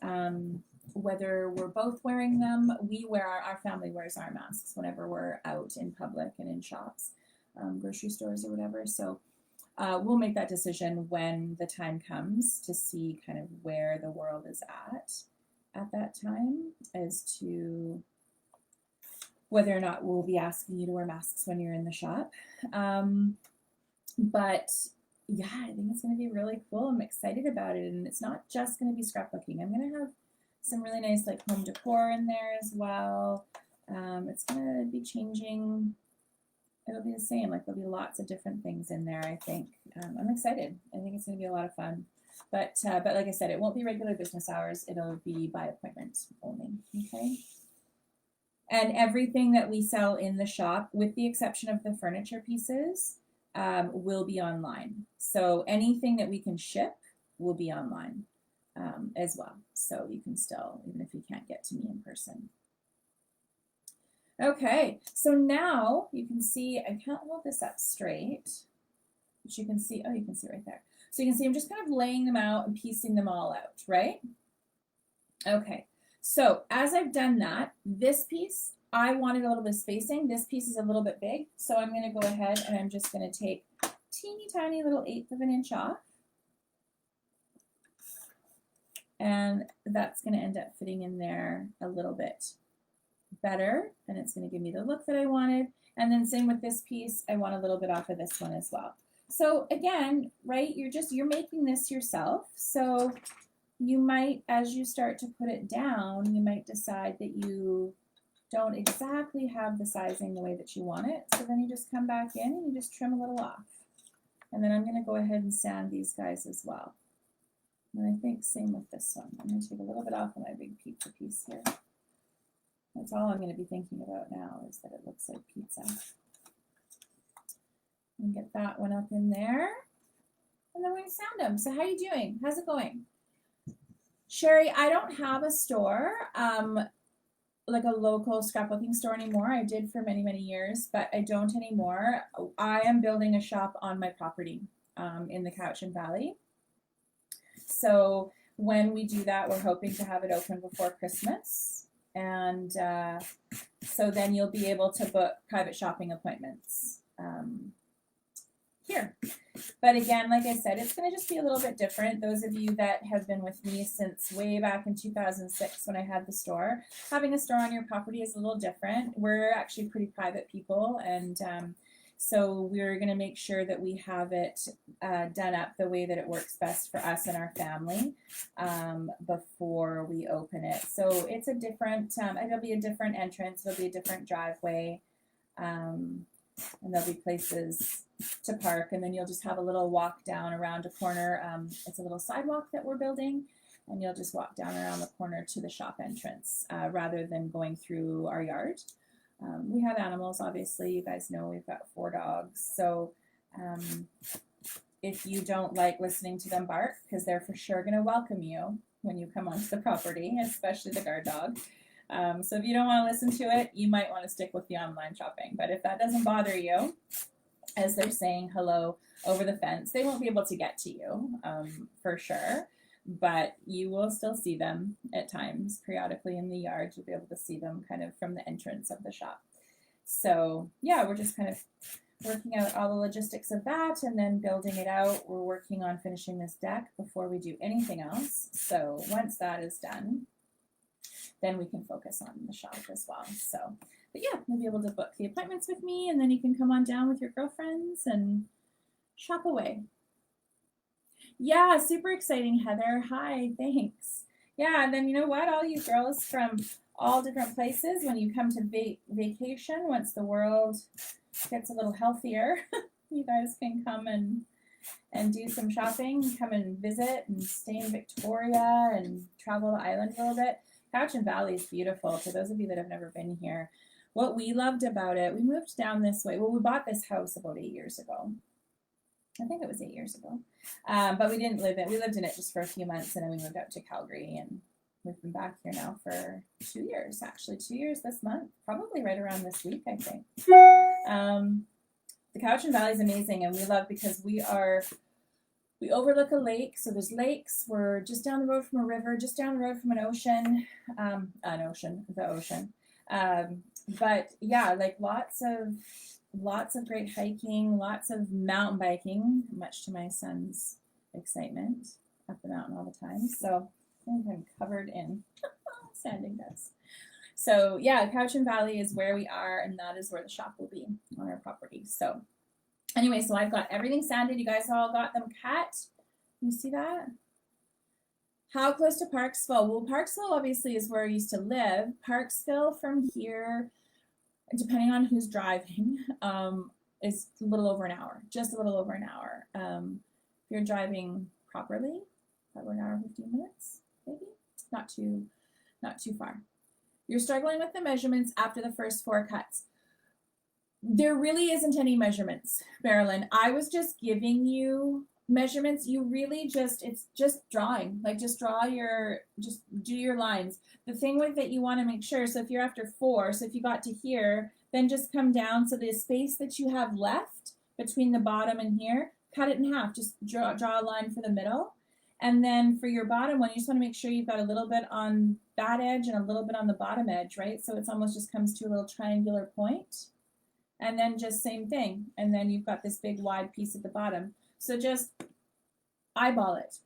whether we're both wearing them. We wear our family wears our masks whenever we're out in public and in shops, grocery stores or whatever. So we'll make that decision when the time comes to see kind of where the world is at that time, as to whether or not we'll be asking you to wear masks when you're in the shop. But yeah, I think it's going to be really cool. I'm excited about it. And it's not just going to be scrapbooking. I'm going to have some really nice like home decor in there as well. It's going to be changing. It'll be the same. Like there'll be lots of different things in there, I think. I'm excited. I think it's going to be a lot of fun. But like I said, it won't be regular business hours. It'll be by appointment only, okay? And everything that we sell in the shop, with the exception of the furniture pieces, will be online. So anything that we can ship will be online as well. So you can still, even if you can't get to me in person. Okay, so now you can see, I can't hold this up straight, but you can see, oh, you can see right there. So you can see I'm just kind of laying them out and piecing them all out, right? Okay, so as I've done that, this piece, I wanted a little bit of spacing. This piece is a little bit big, so I'm going to go ahead and I'm just going to take teeny tiny little 1/8 of an inch off. And that's going to end up fitting in there a little bit better, and it's going to give me the look that I wanted. And then same with this piece, I want a little bit off of this one as well. So again, right, you're making this yourself. So you might, as you start to put it down, you might decide that you don't exactly have the sizing the way that you want it. So then you just come back in and you just trim a little off. And then I'm going to go ahead and sand these guys as well. And I think same with this one. I'm going to take a little bit off of my big pizza piece here. That's all I'm going to be thinking about now, is that it looks like pizza. And get that one up in there. And then we're going to sand them. So how are you doing? How's it going? Sherry, I don't have a store, like a local scrapbooking store anymore. I did for many, many years, but I don't anymore. I am building a shop on my property in the Cowichan Valley. So when we do that, we're hoping to have it open before Christmas. And so then you'll be able to book private shopping appointments here. But again, like I said, it's going to just be a little bit different. Those of you that have been with me since way back in 2006 when I had the store, having a store on your property is a little different. We're actually pretty private people, and so we're going to make sure that we have it done up the way that it works best for us and our family before we open it. So it's a different, it'll be a different entrance, it'll be a different driveway, and there'll be places to park, and then you'll just have a little walk down around a corner. It's a little sidewalk that we're building, and you'll just walk down around the corner to the shop entrance rather than going through our yard. We have animals, obviously. You guys know we've got 4 dogs. So if you don't like listening to them bark, because they're for sure going to welcome you when you come onto the property, especially the guard dog. So if you don't want to listen to it, you might want to stick with the online shopping. But if that doesn't bother you, as they're saying hello over the fence, they won't be able to get to you for sure. But you will still see them at times, periodically in the yard. You'll be able to see them kind of from the entrance of the shop. So yeah, we're just kind of working out all the logistics of that and then building it out. We're working on finishing this deck before we do anything else. So once that is done, then we can focus on the shop as well. So, but yeah, you'll be able to book the appointments with me, and then you can come on down with your girlfriends and shop away. Yeah, super exciting, Heather. Hi, thanks. Yeah, and then you know what? All you girls from all different places, when you come to vacation, once the world gets a little healthier, you guys can come and do some shopping, come and visit and stay in Victoria and travel the island a little bit. Cowichan Valley is beautiful. For those of you that have never been here, what we loved about it, we moved down this way. Well, we bought this house about 8 years ago. I think it was 8 years ago. But we didn't live in it. We lived in it just for a few months, and then we moved out to Calgary, and we've been back here now for 2 years, actually. 2 years this month, probably right around this week, I think. The Cowichan Valley is amazing, and we love because we overlook a lake. So there's lakes. We're just down the road from a river, just down the road from an ocean, the ocean. But yeah, like lots of great hiking, lots of mountain biking, much to my son's excitement, up the mountain all the time. So I think I'm covered in sanding dust. So yeah, Cowichan Valley is where we are, and that is where the shop will be on our property. So anyway, so I've got everything sanded. You guys all got them cut. You see that? How close to Parksville? Well, Parksville obviously is where I used to live. Parksville from here, depending on who's driving, is a little over an hour, just a little over an hour. If you're driving properly, probably an hour and 15 minutes, maybe. Not too far. You're struggling with the measurements after the first 4 cuts. There really isn't any measurements, Marilyn. I was just giving you measurements. You really it's just drawing. Like just do your lines. The thing with it, you want to make sure, so if you're after 4, so if you got to here, then just come down. So the space that you have left between the bottom and here, cut it in half. Just draw a line for the middle. And then for your bottom one, you just want to make sure you've got a little bit on that edge and a little bit on the bottom edge, right? So it's almost just comes to a little triangular point. And then just same thing. And then you've got this big wide piece at the bottom. So just eyeball it.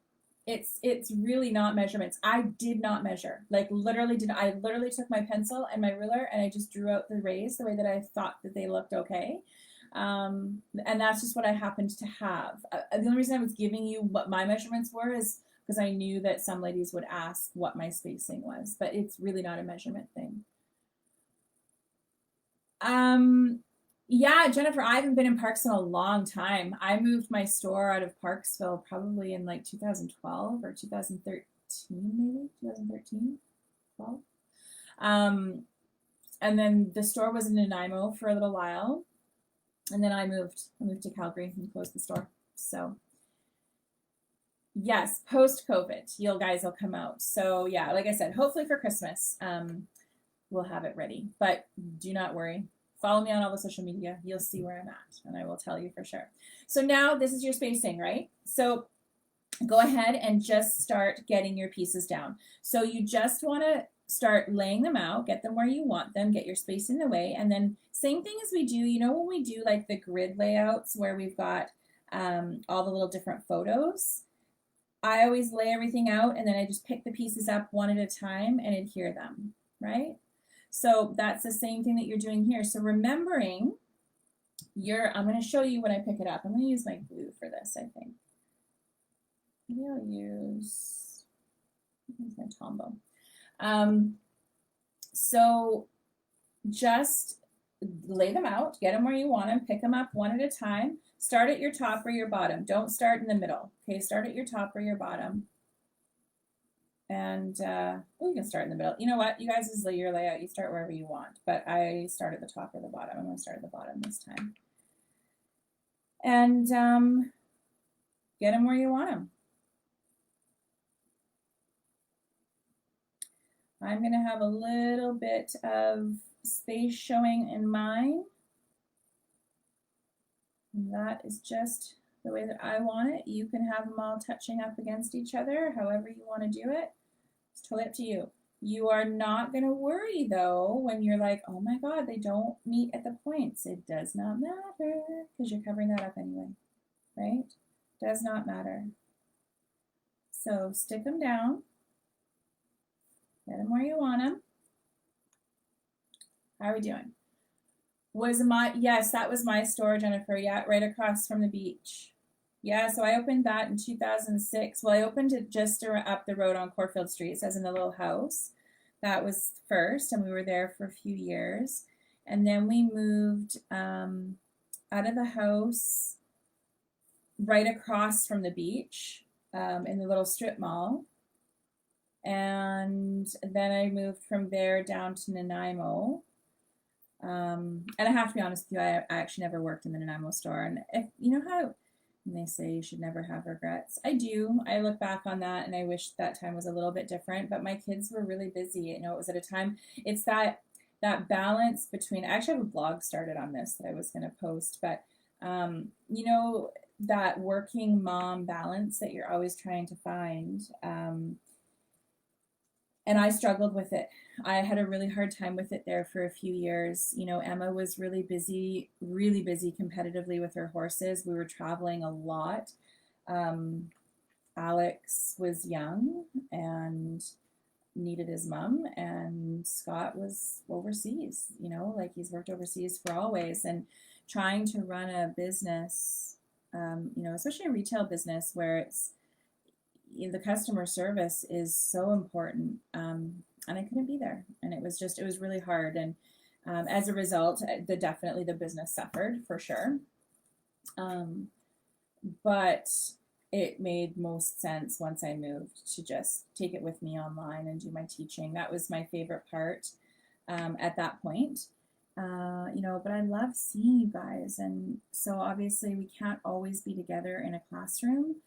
It's really not measurements. I did not measure. I literally took my pencil and my ruler and I just drew out the rays the way that I thought that they looked okay. And that's just what I happened to have. The only reason I was giving you what my measurements were is because I knew that some ladies would ask what my spacing was, but it's really not a measurement thing. Yeah, Jennifer, I haven't been in Parksville in a long time. I moved my store out of Parksville probably in like 2012 or 2013, maybe 2013, 12. And then the store was in Nanaimo for a little while. And then I moved to Calgary and closed the store. So yes, post-COVID, you guys will come out. So yeah, like I said, hopefully for Christmas, we'll have it ready. But do not worry. Follow me on all the social media. You'll see where I'm at, and I will tell you for sure. So now this is your spacing, right? So go ahead and just start getting your pieces down. So you just want to start laying them out, get them where you want them, get your space in the way, and then same thing as we do, you know, when we do like the grid layouts where we've got all the little different photos, I always lay everything out and then I just pick the pieces up one at a time and adhere them, right? So that's the same thing that you're doing here. So remembering I'm going to show you when I pick it up. I'm going to use my glue for this, I think. Maybe I'll use my Tombow. So just lay them out, get them where you want them, pick them up one at a time. Start at your top or your bottom. Don't start in the middle. Okay, start at your top or your bottom. And you can start in the middle. You know what? You guys, this is your layout. You start wherever you want. But I start at the top or the bottom. I'm going to start at the bottom this time. And get them where you want them. I'm going to have a little bit of space showing in mine. And that is just the way that I want it. You can have them all touching up against each other, however you want to do it. It's totally up to you. You are not going to worry, though, when you're like, oh my God, they don't meet at the points. It does not matter because you're covering that up anyway, right? Does not matter. So stick them down. Get them where you want them. How are we doing? Yes, that was my store, Jennifer. Yeah, right across from the beach. Yeah, so I opened that in 2006. Well, I opened it just up the road on Corfield Street. It says in the little house. That was first, and we were there for a few years. And then we moved out of the house right across from the beach in the little strip mall. And then I moved from there down to Nanaimo. And I have to be honest with you, I actually never worked in the Nanaimo store. And if you know how they say you should never have regrets, I do. I look back on that and I wish that time was a little bit different, but my kids were really busy. You know, it was at a time, it's that balance between, I actually have a blog started on this that I was going to post, but you know, that working mom balance that you're always trying to find. And I struggled with it. I had a really hard time with it there for a few years. You know, Emma was really busy competitively with her horses. We were traveling a lot. Alex was young and needed his mom, and Scott was overseas, you know, like he's worked overseas for always. And trying to run a business, you know, especially a retail business where it's, the customer service is so important, and I couldn't be there, and it was really hard. And as a result, definitely the business suffered for sure, but it made most sense once I moved to just take it with me online and do my teaching. That was my favorite part at that point. You know, but I love seeing you guys, and so obviously we can't always be together in a classroom.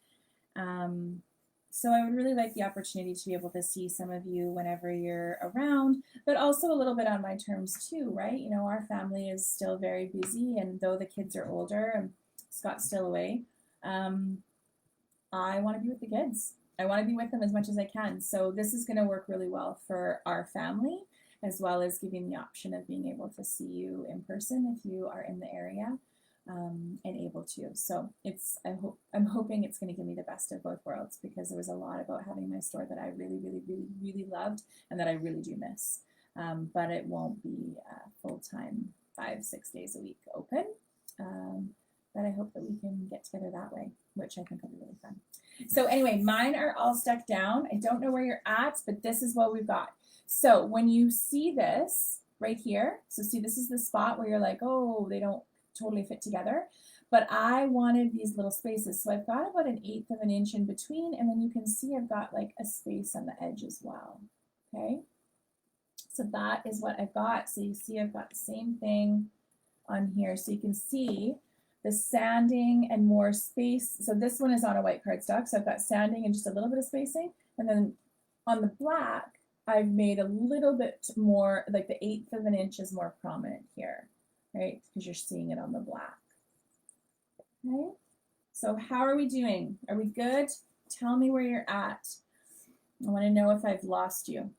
So I would really like the opportunity to be able to see some of you whenever you're around, but also a little bit on my terms too, right? You know, our family is still very busy, and though the kids are older and Scott's still away, I want to be with the kids. I want to be with them as much as I can. So this is going to work really well for our family, as well as giving the option of being able to see you in person if you are in the area. And able to. So I'm hoping it's going to give me the best of both worlds, because there was a lot about having my store that I really loved and that I really do miss. But it won't be full-time 5-6 days a week open. But I hope that we can get together that way, which I think will be really fun. So anyway, mine are all stuck down. I don't know where you're at, but this is what we've got. So when you see this right here, so see, this is the spot where you're like, oh, they don't totally fit together, but I wanted these little spaces. So I've got about 1/8 of an inch in between, and then you can see I've got like a space on the edge as well. Okay, so that is what I've got. So you see I've got the same thing on here. So you can see the sanding and more space. So this one is on a white cardstock, so I've got sanding and just a little bit of spacing, and then on the black I've made a little bit more, like the 1/8 of an inch is more prominent here, right? Because you're seeing it on the black. Okay, so how are we doing? Are we good Tell me where you're at. I want to know if I've lost you.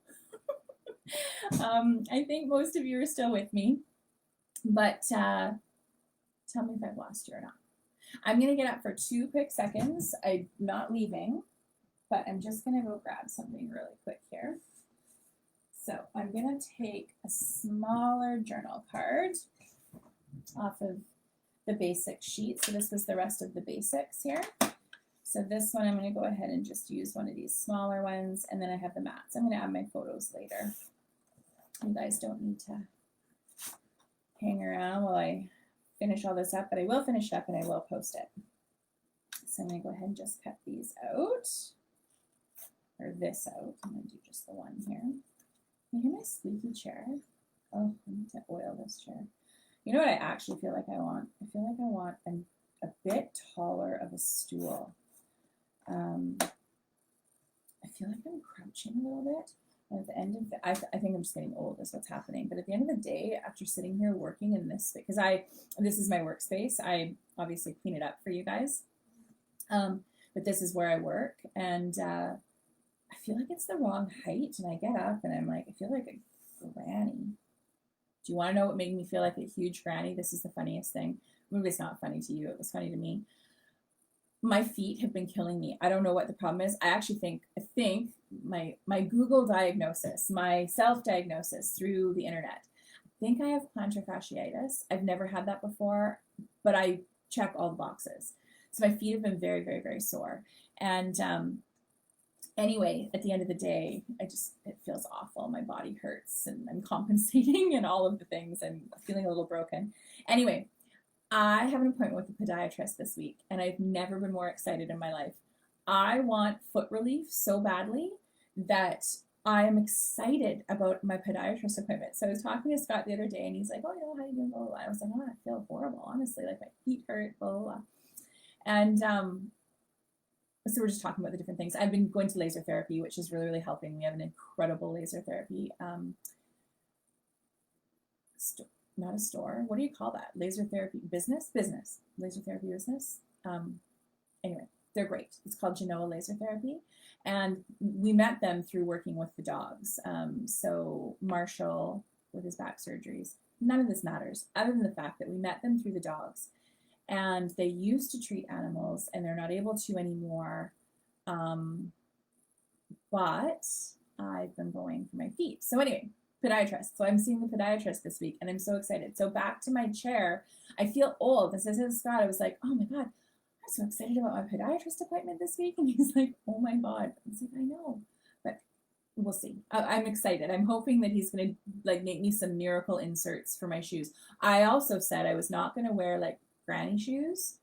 I think most of you are still with me, but tell me if I've lost you or not. I'm going to get up for 2 quick seconds. I'm not leaving, but I'm just going to go grab something really quick here. So I'm going to take a smaller journal card off of the basic sheet. So this was the rest of the basics here. So this one, I'm going to go ahead and just use one of these smaller ones, and then I have the mats. I'm going to add my photos later. You guys don't need to hang around while I finish all this up, but I will finish it up and I will post it. So I'm going to go ahead and just cut these out, or this out. I'm going to do just the one here. You hear my squeaky chair? Oh, I need to oil this chair. You know what I actually feel like I want? I feel like I want a bit taller of a stool. I feel like I'm crouching a little bit. And at the end of the, I think I'm just getting old is what's happening. But at the end of the day, after sitting here working in this, because this is my workspace, I obviously clean it up for you guys. But this is where I work, and I feel like it's the wrong height, and I get up and I'm like, I feel like a granny. Do you want to know what made me feel like a huge granny? This is the funniest thing. Maybe it's not funny to you. It was funny to me. My feet have been killing me. I don't know what the problem is. I actually think my Google diagnosis, my self-diagnosis through the internet, I think I have plantar fasciitis. I've never had that before, but I check all the boxes. So my feet have been very, very, very sore. And anyway, at the end of the day, it feels awful. My body hurts and I'm compensating and all of the things. I'm feeling a little broken. Anyway, I have an appointment with a podiatrist this week, and I've never been more excited in my life. I want foot relief so badly that I am excited about my podiatrist appointment. So I was talking to Scott the other day, and he's like, oh, how you doing, blah, blah, blah. I was like, oh, I feel horrible, honestly. Like, my feet hurt, blah, blah, blah. And so we're just talking about the different things. I've been going to laser therapy, which is really, really helping. We have an incredible laser therapy not a store. What do you call that? Laser therapy business? Business. Laser therapy business. Anyway, they're great. It's called Genoa Laser Therapy. And we met them through working with the dogs. So Marshall, with his back surgeries, none of this matters other than the fact that we met them through the dogs. And they used to treat animals, and they're not able to anymore. But I've been going for my feet. So anyway, podiatrist. So I'm seeing the podiatrist this week, and I'm so excited. So back to my chair. I feel old. As I said to Scott, I was like, oh my God, I'm so excited about my podiatrist appointment this week. And he's like, oh my God. I was like, I know, but we'll see. I'm excited. I'm hoping that he's going to like make me some miracle inserts for my shoes. I also said I was not going to wear like granny shoes.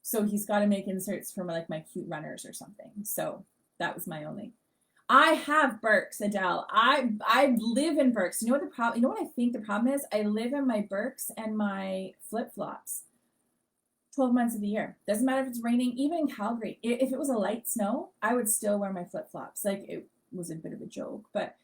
So he's got to make inserts for my cute runners or something. So that was my only. I have Birks, Adele. I live in Birks. You know what the problem? You know what I think the problem is? I live in my Birks and my flip-flops 12 months of the year. Doesn't matter if it's raining. Even in Calgary, if it was a light snow, I would still wear my flip-flops. Like, it was a bit of a joke, but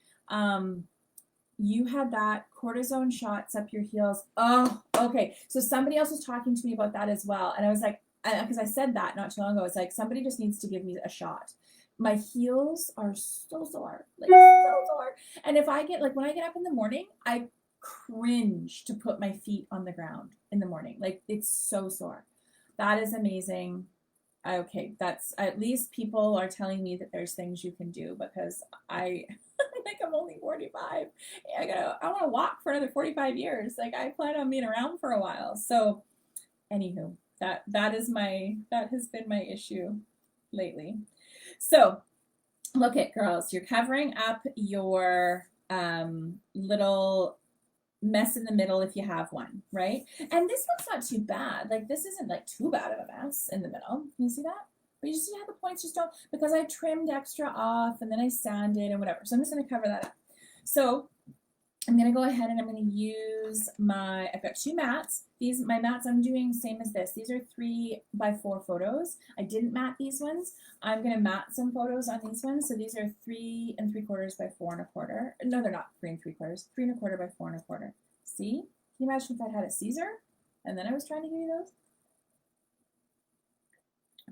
you had that cortisone shots up your heels. Oh, okay. So somebody else was talking to me about that as well, and I was like, because I said that not too long ago. It's like somebody just needs to give me a shot. My heels are so sore, like so sore. And if I get, like, when I get up in the morning, I cringe to put my feet on the ground in the morning. Like, it's so sore. That is amazing. Okay, that's, at least people are telling me that there's things you can do, because I'm only 45. I want to walk for another 45 years. Like, I plan on being around for a while. So anywho, that has been my issue lately. So look at, girls, you're covering up your little mess in the middle if you have one, right? And this one's not too bad. Like, this isn't like too bad of a mess in the middle. Can you see that? But you see how the points just don't, because I trimmed extra off and then I sanded and whatever. So I'm just going to cover that up. So I'm going to go ahead and I'm going to use I've got 2 mats. My mats I'm doing same as this. These are 3x4 photos. I didn't mat these ones. I'm going to mat some photos on these ones. So these are 3 3/4 by 4 1/4. No, they're not 3 3/4. 3 1/4 by 4 1/4. See? Can you imagine if I had a Caesar and then I was trying to give you those?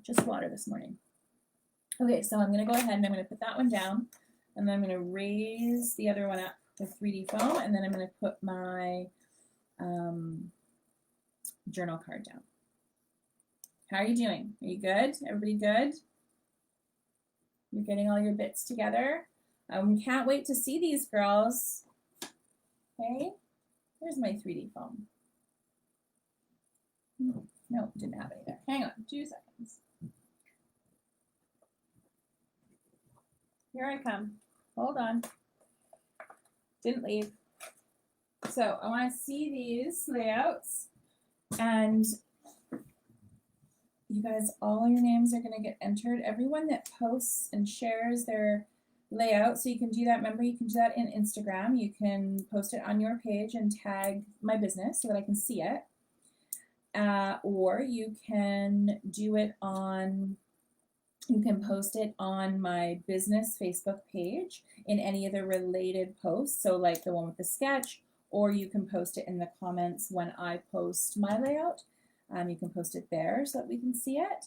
Just water this morning. Okay, so I'm going to go ahead and I'm going to put that one down, and then I'm going to raise the other one up with 3D foam, and then I'm going to put my journal card down. How are you doing? Are you good? Everybody good? You're getting all your bits together? Can't wait to see these girls. Okay, there's my 3D foam. No, didn't have any there. Hang on, 2 seconds. Here I come. Hold on. Didn't leave. So I want to see these layouts, and you guys, all your names are going to get entered. Everyone that posts and shares their layout, so you can do that. Remember, you can do that in Instagram. You can post it on your page and tag my business so that I can see it. Or you can do it on, you can post it on my business Facebook page in any of the related posts. So like the one with the sketch, or you can post it in the comments when I post my layout. You can post it there so that we can see it.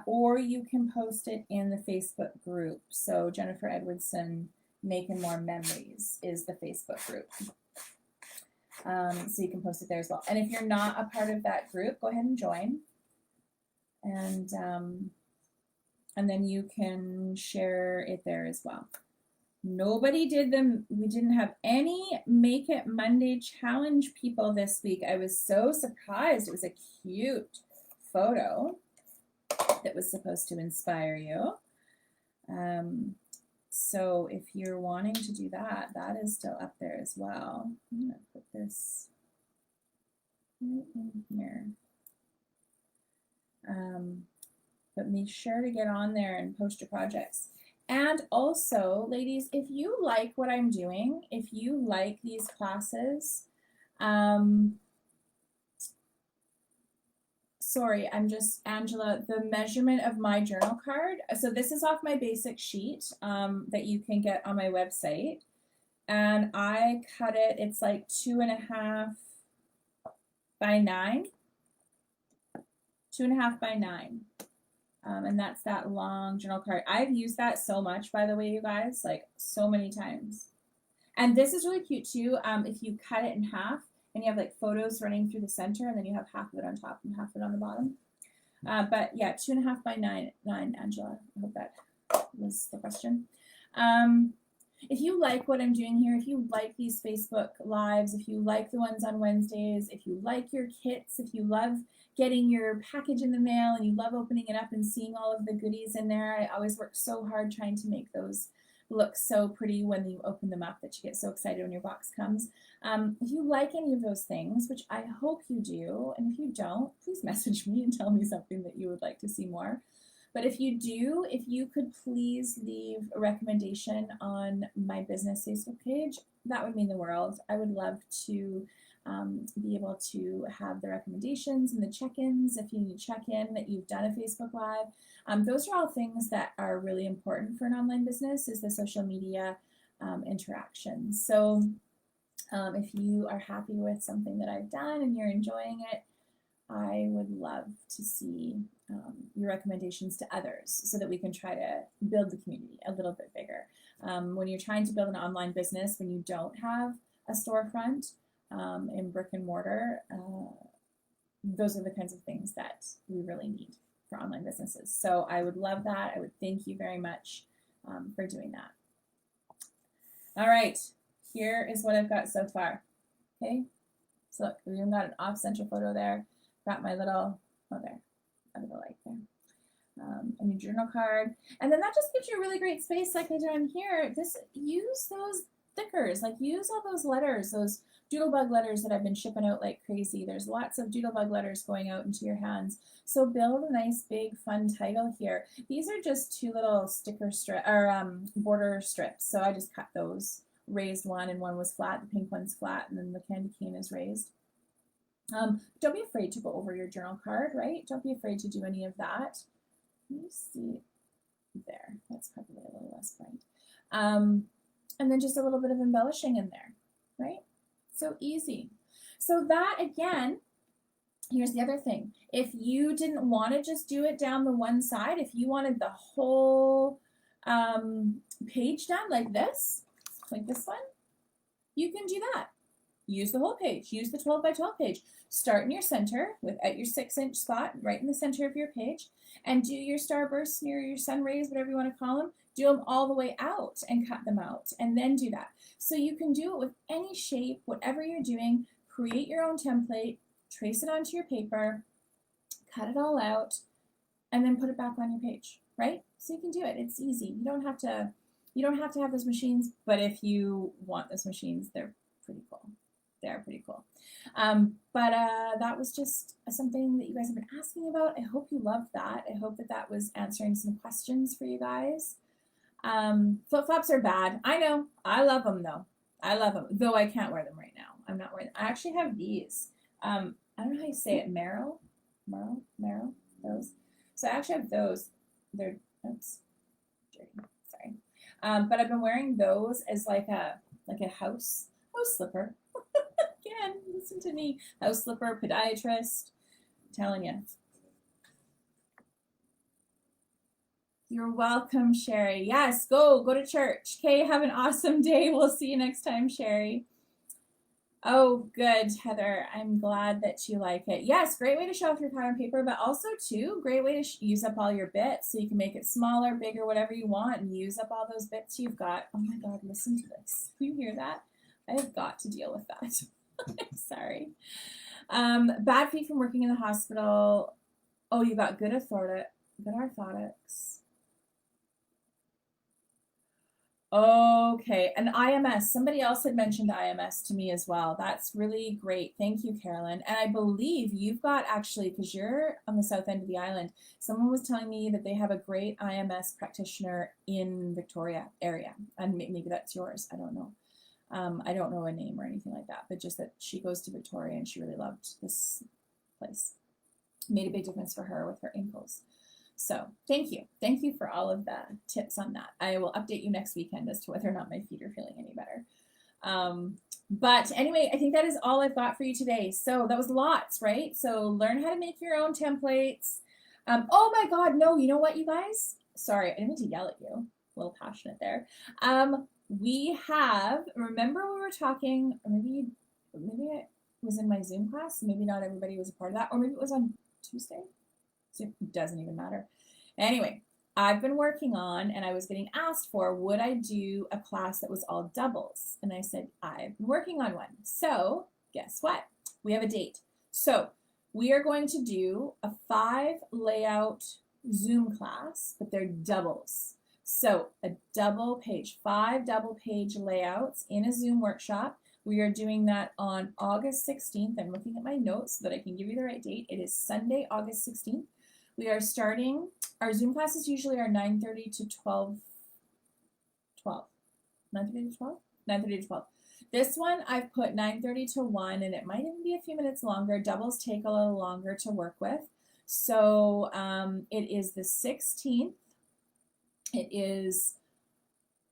Or you can post it in the Facebook group. So Jennifer Edwardson, Making More Memories is the Facebook group. So you can post it there as well. And if you're not a part of that group, go ahead and join. And then you can share it there as well. Nobody did them. We didn't have any Make It Monday challenge people this week. I was so surprised. It was a cute photo that was supposed to inspire you. So if you're wanting to do that, that is still up there as well. I'm going to put this right in here. But make sure to get on there and post your projects. And also, ladies, if you like what I'm doing, if you like these classes, sorry, I'm just, Angela, the measurement of my journal card. So this is off my basic sheet that you can get on my website. And I cut it, it's like 2.5 by 9. 2.5 by 9. And that's that long journal card. I've used that so much, by the way, you guys, like so many times. And this is really cute too. If you cut it in half and you have like photos running through the center, and then you have half of it on top and half of it on the bottom. But yeah, 2.5 by 9, Angela. I hope that was the question. If you like what I'm doing here, if you like these Facebook Lives, if you like the ones on Wednesdays, if you like your kits, if you love getting your package in the mail and you love opening it up and seeing all of the goodies in there, I always work so hard trying to make those look so pretty when you open them up that you get so excited when your box comes. If you like any of those things, which I hope you do, and if you don't, please message me and tell me something that you would like to see more. But if you do, if you could please leave a recommendation on my business Facebook page, that would mean the world. I would love to be able to have the recommendations and the check-ins if you need to check in that you've done a Facebook Live. Those are all things that are really important for an online business, is the social media interactions. So if you are happy with something that I've done and you're enjoying it, I would love to see your recommendations to others so that we can try to build the community a little bit bigger. When you're trying to build an online business, when you don't have a storefront in brick and mortar, those are the kinds of things that we really need for online businesses. So I would love that. I would thank you very much for doing that. All right, here is what I've got so far. Okay, so look, we've even got an off-center photo there. Got my little, oh there, under the light there. A new journal card. And then that just gives you a really great space like I done here. Use those stickers, like use all those letters, those Doodlebug letters that I've been shipping out like crazy. There's lots of Doodlebug letters going out into your hands. So build a nice big fun title here. These are just 2 little sticker strip or border strips. So I just cut those, raised one and one was flat. The pink one's flat and then the candy cane is raised. Don't be afraid to go over your journal card, right? Don't be afraid to do any of that. Let me see there. That's probably a little less bright. And then just a little bit of embellishing in there, right? So easy. So that, again, here's the other thing. If you didn't want to just do it down the one side, if you wanted the whole page done like this one, you can do that. Use the whole page. Use the 12 by 12 page. Start in your center at your 6-inch spot, right in the center of your page, and do your starbursts near your sun rays, whatever you want to call them. Do them all the way out and cut them out, and then do that. So you can do it with any shape, whatever you're doing. Create your own template, trace it onto your paper, cut it all out, and then put it back on your page, right? So you can do it. It's easy. You don't have to have those machines, but if you want those machines, they're pretty cool. They're pretty cool. That was just something that you guys have been asking about. I hope you loved that. I hope that was answering some questions for you guys. Flip-flops are bad. I know. I love them though. I love them, though I can't wear them right now. I'm not wearing them. I actually have these. I don't know how you say it. Merrill, those. So I actually have those. They're, oops, dirty. Sorry. But I've been wearing those as like a house slipper. Again, listen to me. House slipper, podiatrist. I'm telling you. You're welcome, Sherry. Yes, go to church. Okay, have an awesome day. We'll see you next time, Sherry. Oh, good, Heather. I'm glad that you like it. Yes, great way to show off your pattern paper, but also, too, great way to use up all your bits so you can make it smaller, bigger, whatever you want, and use up all those bits you've got. Oh, my God, listen to this. Do you hear that? I have got to deal with that. I'm sorry. Bad feet from working in the hospital. Oh, you got good orthotics. Okay, an IMS. Somebody else had mentioned IMS to me as well. That's really great. Thank you, Carolyn. And I believe you've got actually, because you're on the south end of the island, someone was telling me that they have a great IMS practitioner in Victoria area. And maybe that's yours. I don't know. I don't know a name or anything like that, but just that she goes to Victoria and she really loved this place. Made a big difference for her with her ankles. So thank you. Thank you for all of the tips on that. I will update you next weekend as to whether or not my feet are feeling any better. But anyway, I think that is all I've got for you today. So that was lots, right? So learn how to make your own templates. Oh my God, no, you know what, you guys? Sorry, I didn't mean to yell at you. A little passionate there. We have, remember we were talking, or maybe it was in my Zoom class, maybe not everybody was a part of that, or maybe it was on Tuesday. So it doesn't even matter. Anyway, I've been working on, and I was getting asked for, would I do a class that was all doubles? And I said, I've been working on one. So guess what? We have a date. So we are going to do a 5 layout Zoom class, but they're doubles. So a double page, 5 double page layouts in a Zoom workshop. We are doing that on August 16th. I'm looking at my notes so that I can give you the right date. It is Sunday, August 16th. We are starting, our Zoom classes usually are 9:30 to 12. 9:30 to 12? 9:30 to 12. This one I've put 9:30 to 1, and it might even be a few minutes longer. Doubles take a little longer to work with. So it is the 16th. It is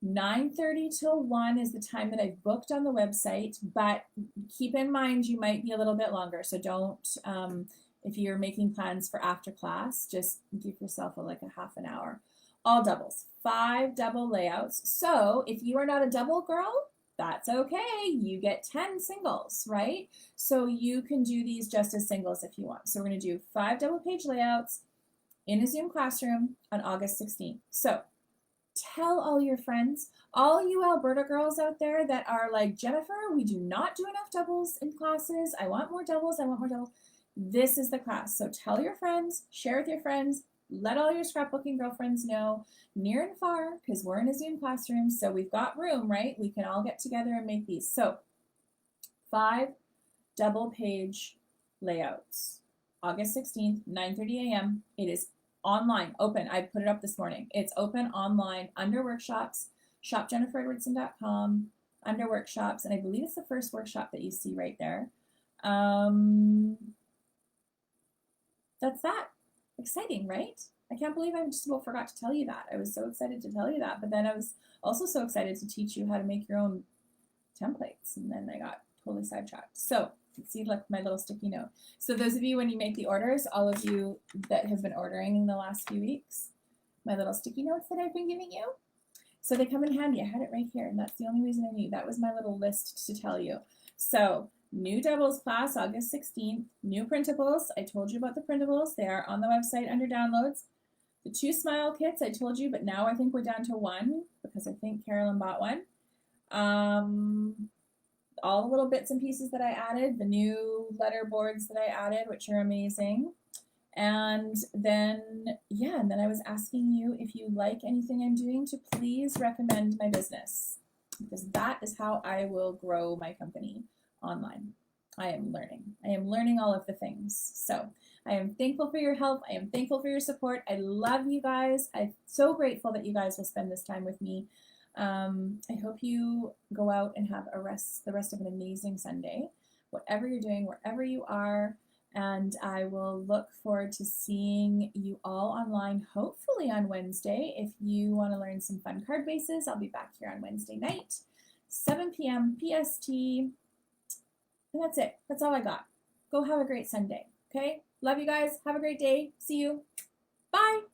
9:30 till 1 is the time that I've booked on the website, but keep in mind you might be a little bit longer. So don't, if you're making plans for after class, just give yourself like a half an hour. All doubles, 5 double layouts. So if you are not a double girl, that's okay. You get 10 singles, right? So you can do these just as singles if you want. So we're going to do 5 double page layouts in a Zoom classroom on August 16th. So tell all your friends, all you Alberta girls out there that are like, Jennifer, we do not do enough doubles in classes. I want more doubles. I want more doubles. This is the class. So tell your friends, share with your friends, let all your scrapbooking girlfriends know, near and far, because we're in a Zoom classroom. So we've got room, right? We can all get together and make these. So 5 double page layouts, August 16th, 9:30 a.m. It is online, open. I put it up this morning. It's open online under workshops, shopjenniferedwardson.com, under workshops, and I believe it's the first workshop that you see right there. That's that. Exciting, right? I can't believe I just about forgot to tell you that. I was so excited to tell you that, but then I was also so excited to teach you how to make your own templates, and then I got totally sidetracked. So See, look, my little sticky note. So those of you, when you make the orders, all of you that have been ordering in the last few weeks, my little sticky notes that I've been giving you. So they come in handy. I had it right here, and that's the only reason I knew. That was my little list to tell you. So new doubles class, August 16th. New printables. I told you about the printables. They are on the website under downloads. The 2 smile kits, I told you, but now I think we're down to 1 because I think Carolyn bought one. All the little bits and pieces that I added, the new letter boards that I added, which are amazing. And then, yeah, and then I was asking you if you like anything I'm doing to please recommend my business, because that is how I will grow my company online. I am learning all of the things. So I am thankful for your help. I am thankful for your support. I love you guys. I'm so grateful that you guys will spend this time with me. I hope you go out and have the rest of an amazing Sunday, whatever you're doing, wherever you are. And I will look forward to seeing you all online, hopefully on Wednesday. If you want to learn some fun card bases, I'll be back here on Wednesday night, 7 p.m. PST. And that's it. That's all I got. Go have a great Sunday. Okay? Love you guys. Have a great day. See you. Bye.